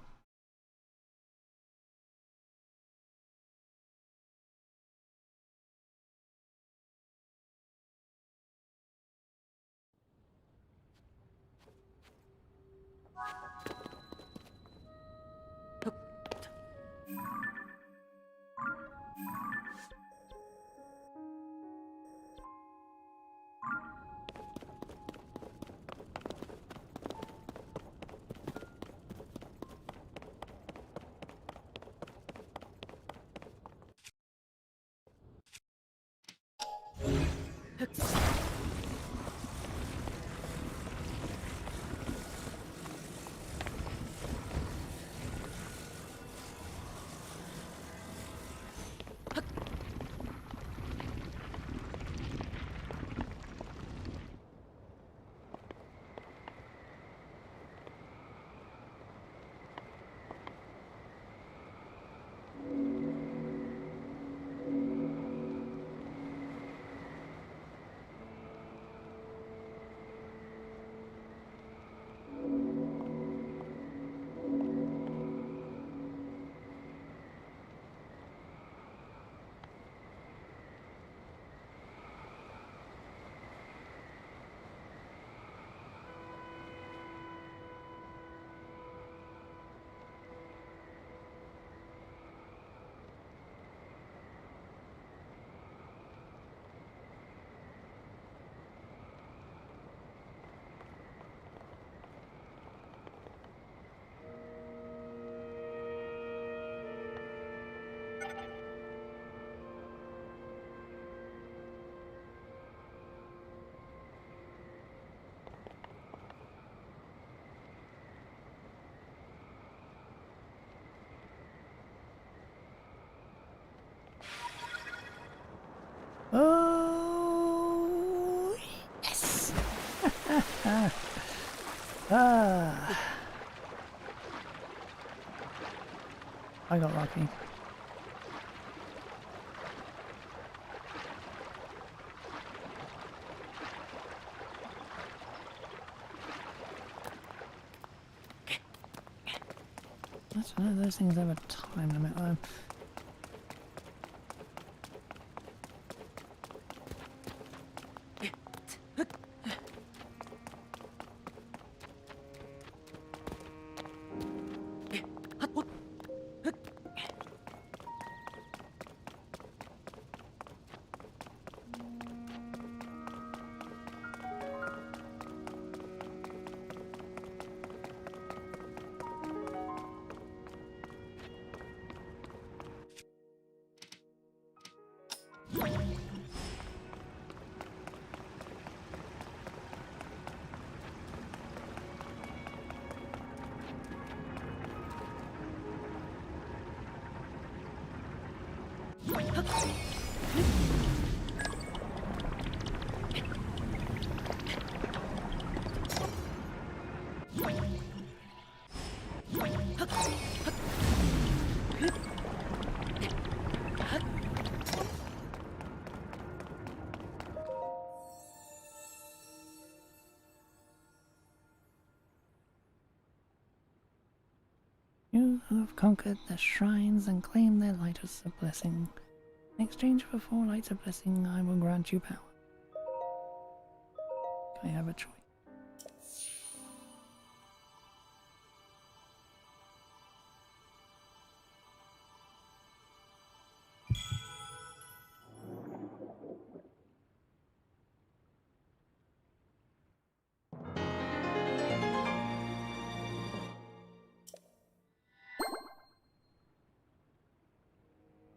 Oh, yes! I got lucky. I don't know, those things have a time limit though. You have conquered the shrines and claimed their lighters of blessing. In exchange for 4 lights of blessing, I will grant you power. I have a choice.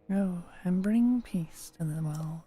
Go and bring peace to the world.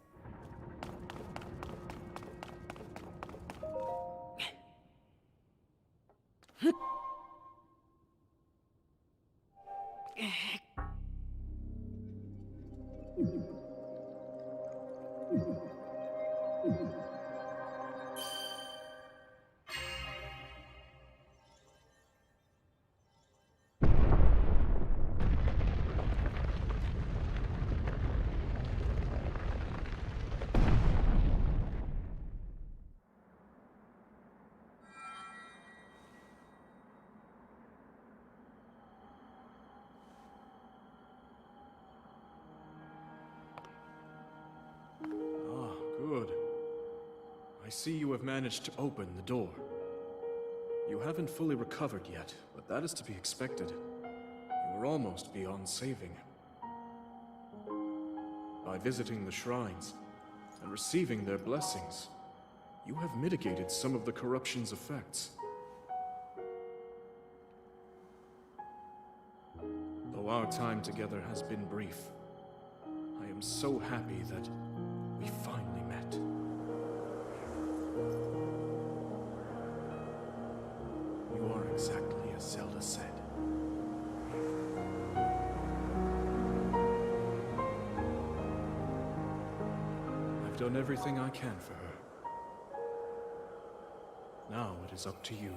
Good. I see you have managed to open the door. You haven't fully recovered yet, but that is to be expected. You are almost beyond saving. By visiting the shrines and receiving their blessings, you have mitigated some of the corruption's effects. Though our time together has been brief, I am so happy that we finally met. You are exactly as Zelda said. I've done everything I can for her. Now it is up to you.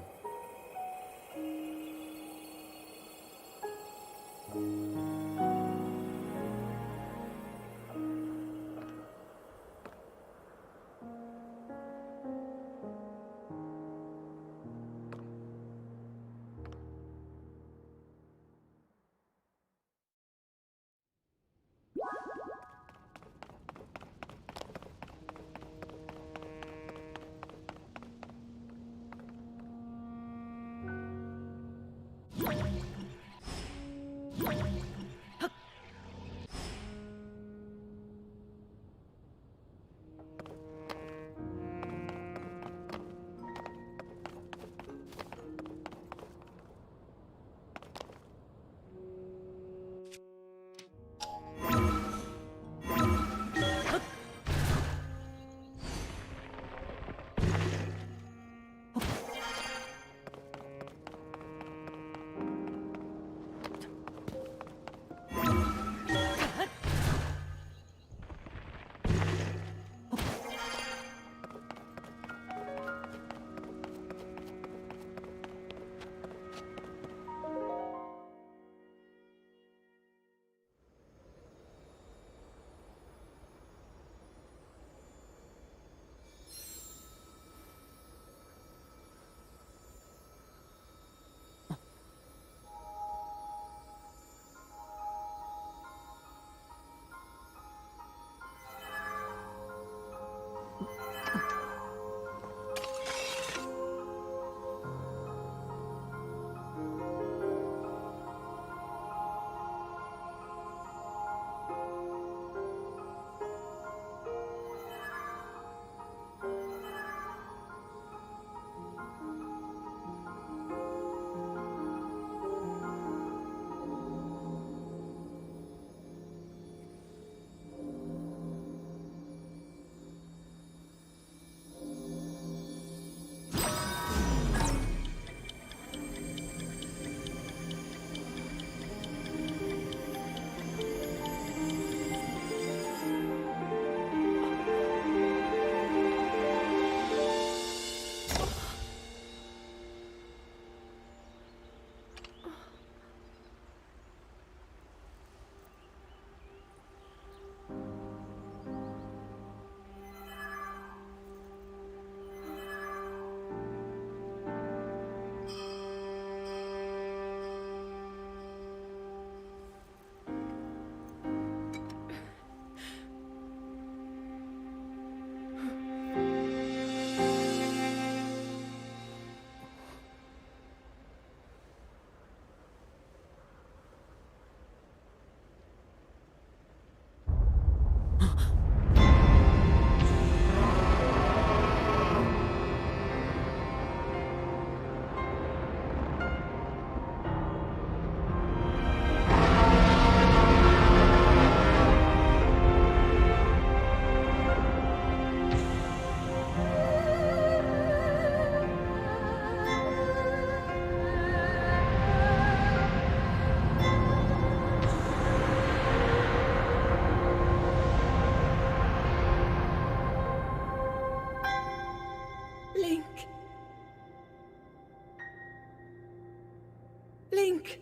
Link!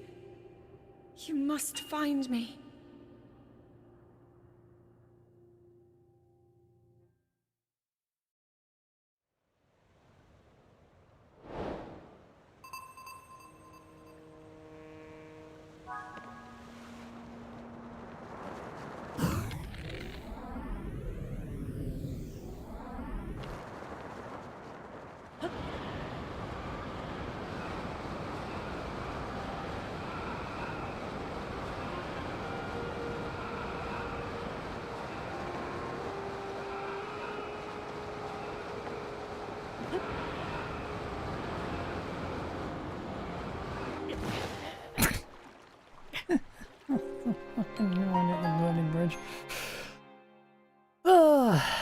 You must find me. damage. Ah.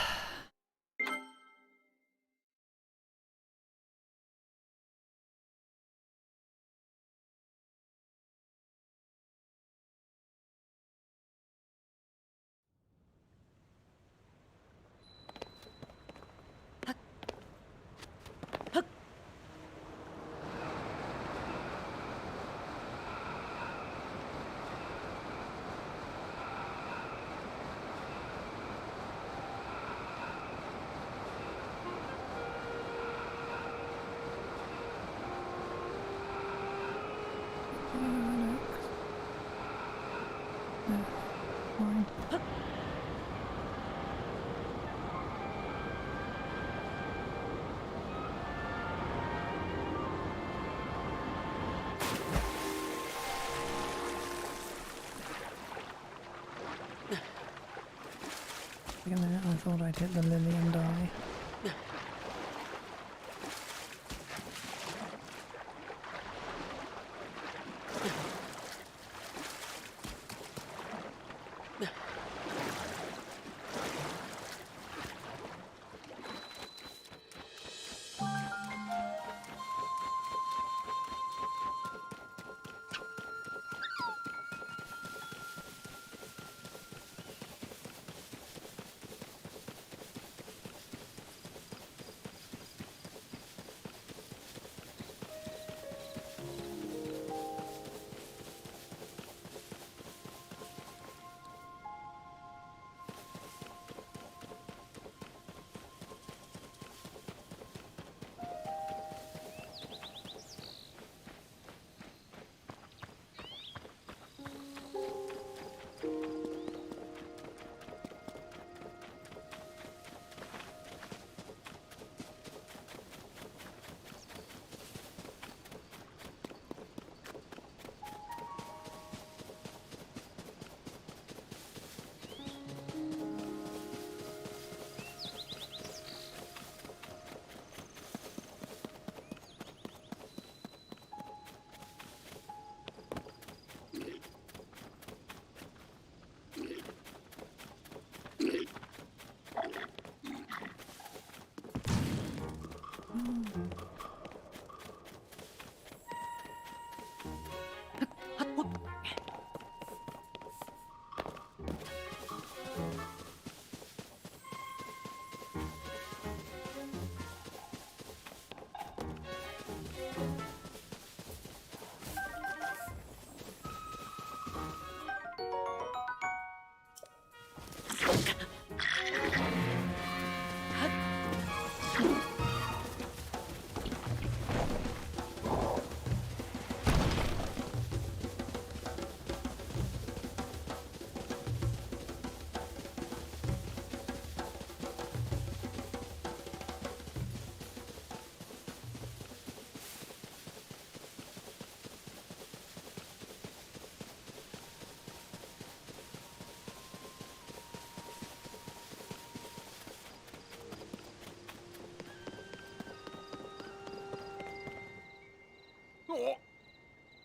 For a minute I thought I'd hit the lily and die.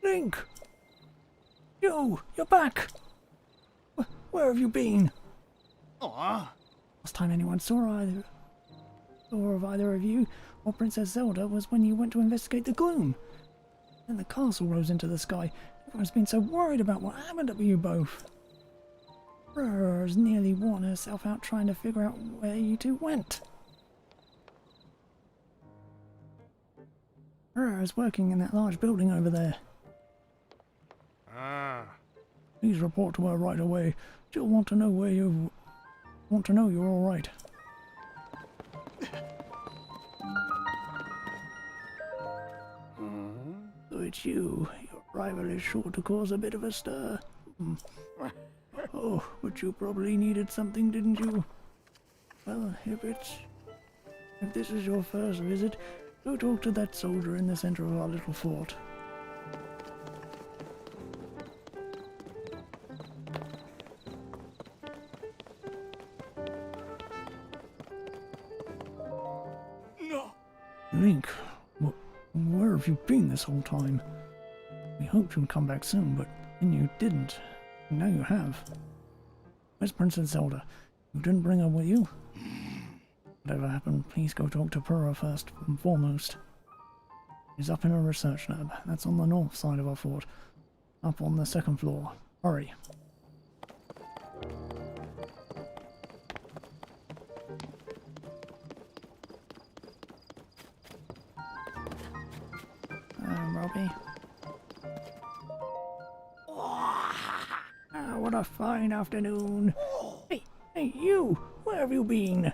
Link! You're back! Where have you been? Aw. Last time anyone saw of either of you or Princess Zelda was when you went to investigate the gloom. Then the castle rose into the sky. Everyone's been so worried about what happened to you both. Rur's nearly worn herself out trying to figure out where you two went. Rur's working in that large building over there. Ah. Please report to her right away. She'll want to know you're all right. So it's you. Your arrival is sure to cause a bit of a stir. Oh, but you probably needed something, didn't you? Well, if this is your first visit, go talk to that soldier in the center of our little fort. No. Link, where have you been this whole time? We hoped you'd come back soon, but then you didn't. Now you have. Where's Princess Zelda? You didn't bring her with you? Whatever happened, please go talk to Pura first and foremost. She's up in a research lab. That's on the north side of our fort. Up on the second floor. Hurry. Robbie. Ah, what a fine afternoon. Hey, you! Where have you been?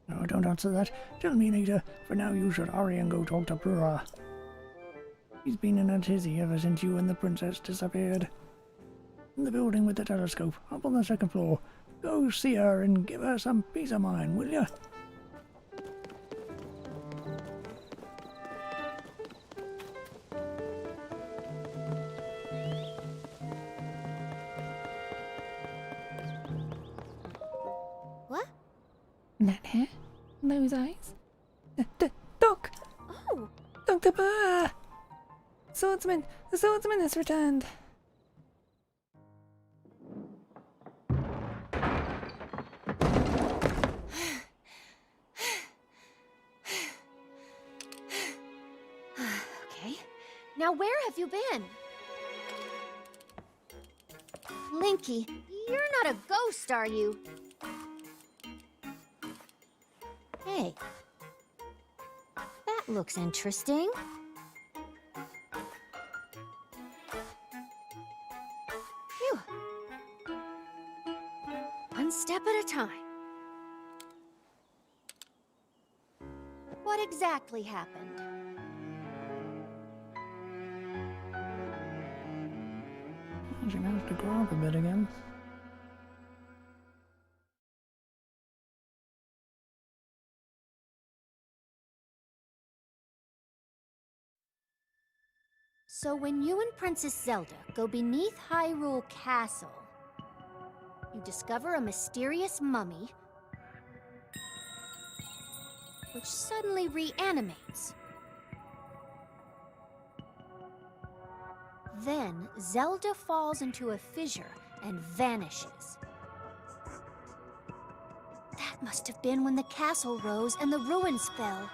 No, don't answer that. Tell me later. For now, you should hurry and go talk to Pura. He's been in a tizzy ever since you and the princess disappeared. In the building with the telescope, up on the second floor. Go see her and give her some peace of mind, will ya? What? That hair? Those eyes? Doc! Oh! Dr. Burr! Swordsman! The swordsman has returned! Okay. Now where have you been? Linky, you're not a ghost, are you? Hey. That looks interesting. Phew. One step at a time. What exactly happened? She managed to grow up a bit again. So when you and Princess Zelda go beneath Hyrule Castle, you discover a mysterious mummy which suddenly reanimates. Then Zelda falls into a fissure and vanishes. That must have been when the castle rose and the ruins fell.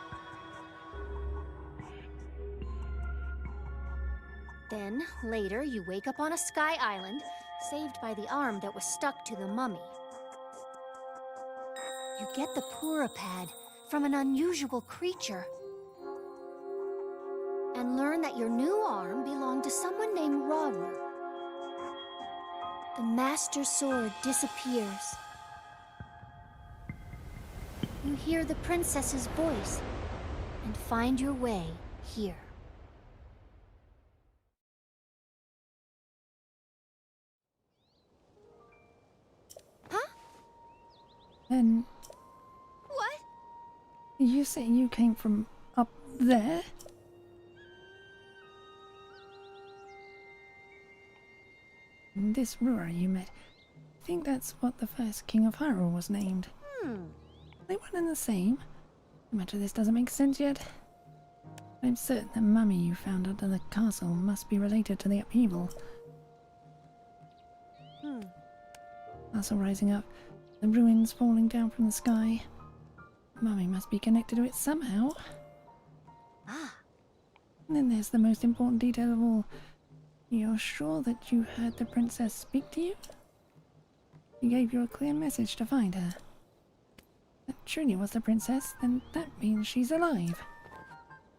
Then, later, you wake up on a sky island, saved by the arm that was stuck to the mummy. You get the Pura pad from an unusual creature, and learn that your new arm belonged to someone named Rauru. The Master Sword disappears. You hear the princess's voice, and find your way here. Then, What? you say you came from up there? This Rura you met, I think that's what the first king of Hyrule was named. They one and the same. No matter this doesn't make sense yet. I'm certain the mummy you found under the castle must be related to the upheaval. Castle rising up, the ruins falling down from the sky. Mummy must be connected to it somehow. Ah. And then there's the most important detail of all. You're sure that you heard the princess speak to you? She gave you a clear message to find her. If that truly was the princess, then that means she's alive.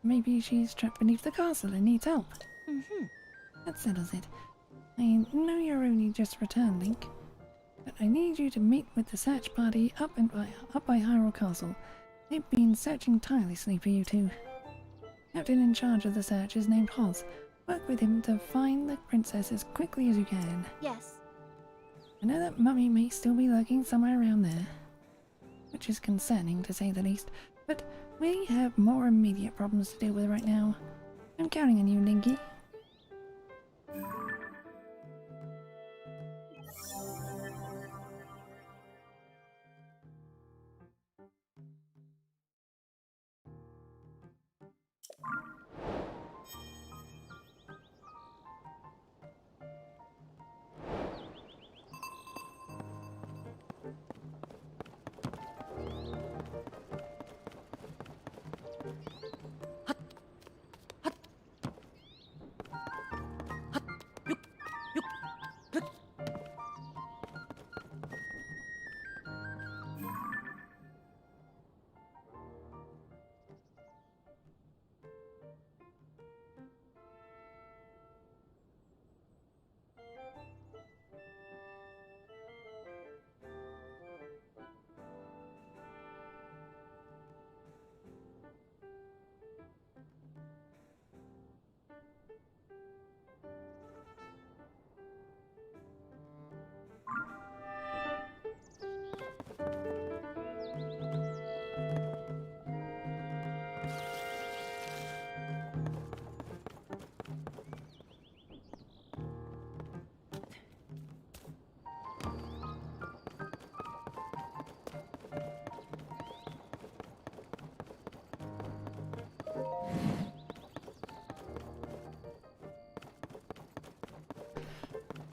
Maybe she's trapped beneath the castle and needs help. That settles it. I know you're only just returned, Link. But I need you to meet with the search party up by Hyrule Castle. They've been searching tirelessly for you two. Captain in charge of the search is named Hoz. Work with him to find the princess as quickly as you can. Yes. I know that Mummy may still be lurking somewhere around there, which is concerning to say the least, but we have more immediate problems to deal with right now. I'm counting on you, Linky.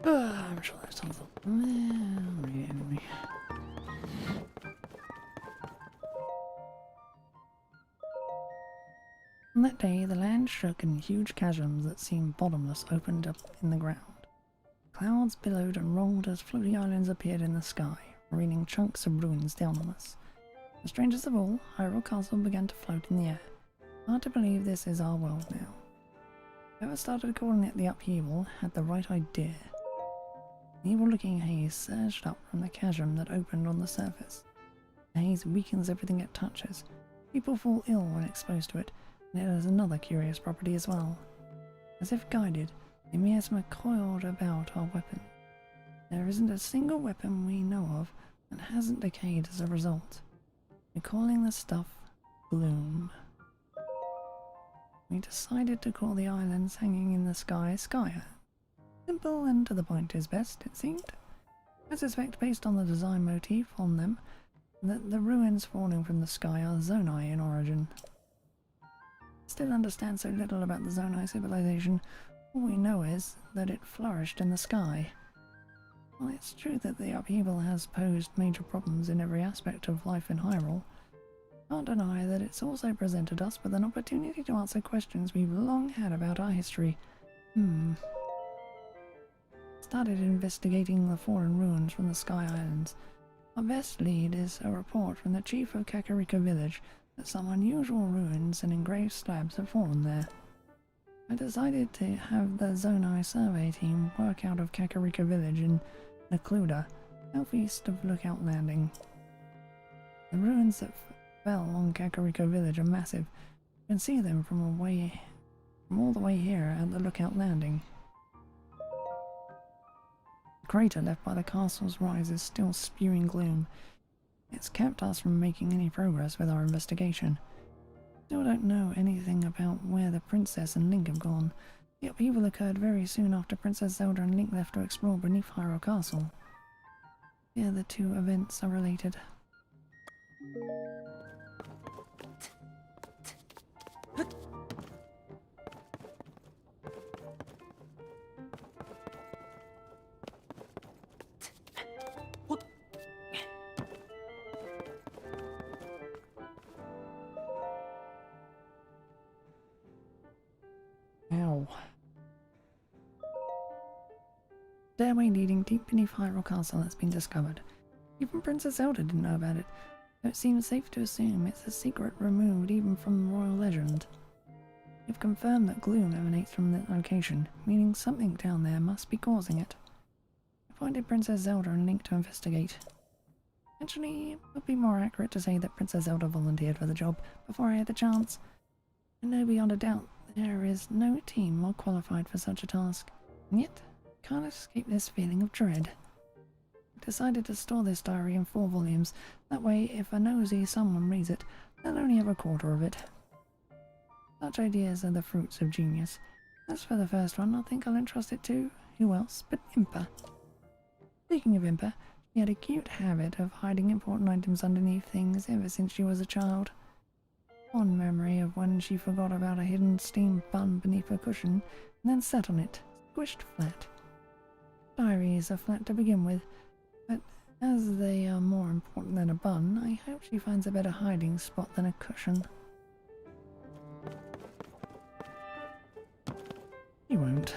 I'm sure there's something there. Anyway. On that day, the land shook and huge chasms that seemed bottomless opened up in the ground. Clouds billowed and rolled as floating islands appeared in the sky, raining chunks of ruins down on us. The strangest of all, Hyrule Castle began to float in the air. Hard to believe this is our world now. Whoever started calling it the upheaval had the right idea. An evil-looking haze surged up from the chasm that opened on the surface. The haze weakens everything it touches. People fall ill when exposed to it, and it has another curious property as well. As if guided, the miasma coiled about our weapon. There isn't a single weapon we know of that hasn't decayed as a result. We're calling the stuff Gloom. We decided to call the islands hanging in the sky Skya. Simple and to the point is best, it seemed. I suspect, based on the design motif on them, that the ruins falling from the sky are Zonai in origin. Still understand so little about the Zonai civilization. All we know is that it flourished in the sky. While it's true that the upheaval has posed major problems in every aspect of life in Hyrule, can't deny that it's also presented us with an opportunity to answer questions we've long had about our history. Started investigating the fallen ruins from the Sky Islands. Our best lead is a report from the chief of Kakariko village that some unusual ruins and engraved slabs have fallen there. I decided to have the Zonai survey team work out of Kakariko village in Nakluda, southeast of Lookout Landing. The ruins that fell on Kakariko village are massive. You can see them from all the way here at the Lookout Landing. The crater left by the castle's rise is still spewing gloom. It's kept us from making any progress with our investigation. Still don't know anything about where the princess and Link have gone. The upheaval occurred very soon after Princess Zelda and Link left to explore beneath Hyrule Castle. Here the two events are related. Ow. Stairway leading deep beneath Hyrule Castle has been discovered. Even Princess Zelda didn't know about it, so it seems safe to assume it's a secret removed even from royal legend. You've confirmed that gloom emanates from that location, meaning something down there must be causing it. I appointed Princess Zelda and Link to investigate. Actually, it would be more accurate to say that Princess Zelda volunteered for the job before I had the chance. I know beyond a doubt there is no team more qualified for such a task, and yet I can't escape this feeling of dread. I decided to store this diary in 4 volumes, that way if a nosy someone reads it, they'll only have a quarter of it. Such ideas are the fruits of genius. As for the first one, I think I'll entrust it to who else but Impa. Speaking of Impa, she had a cute habit of hiding important items underneath things ever since she was a child. One memory of when she forgot about a hidden steam bun beneath her cushion and then sat on it, squished flat. Diaries are flat to begin with, but as they are more important than a bun, I hope she finds a better hiding spot than a cushion. You won't.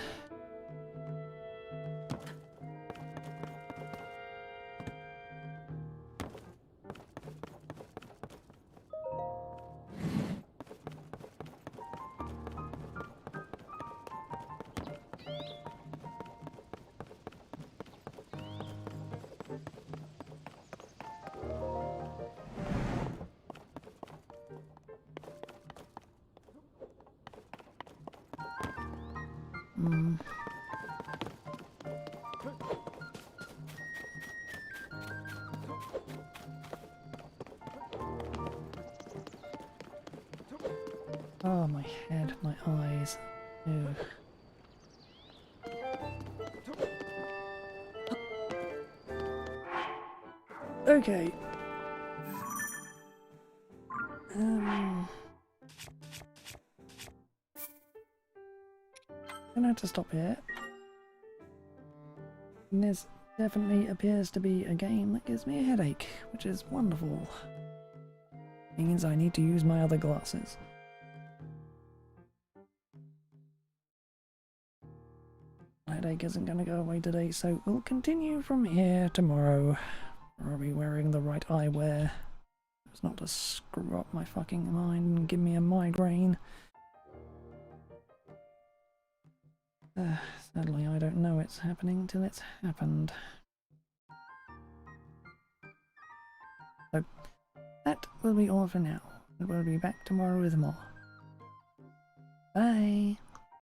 Oh, my head, my eyes. Ew. Okay. Gonna have to stop here. And this definitely appears to be a game that gives me a headache, which is wonderful. Means I need to use my other glasses. Headache isn't going to go away today, so we'll continue from here tomorrow. I'll be wearing the right eyewear. It's not to screw up my fucking mind and give me a migraine. Sadly, I don't know it's happening till it's happened. So, that will be all for now. We'll be back tomorrow with more. Bye!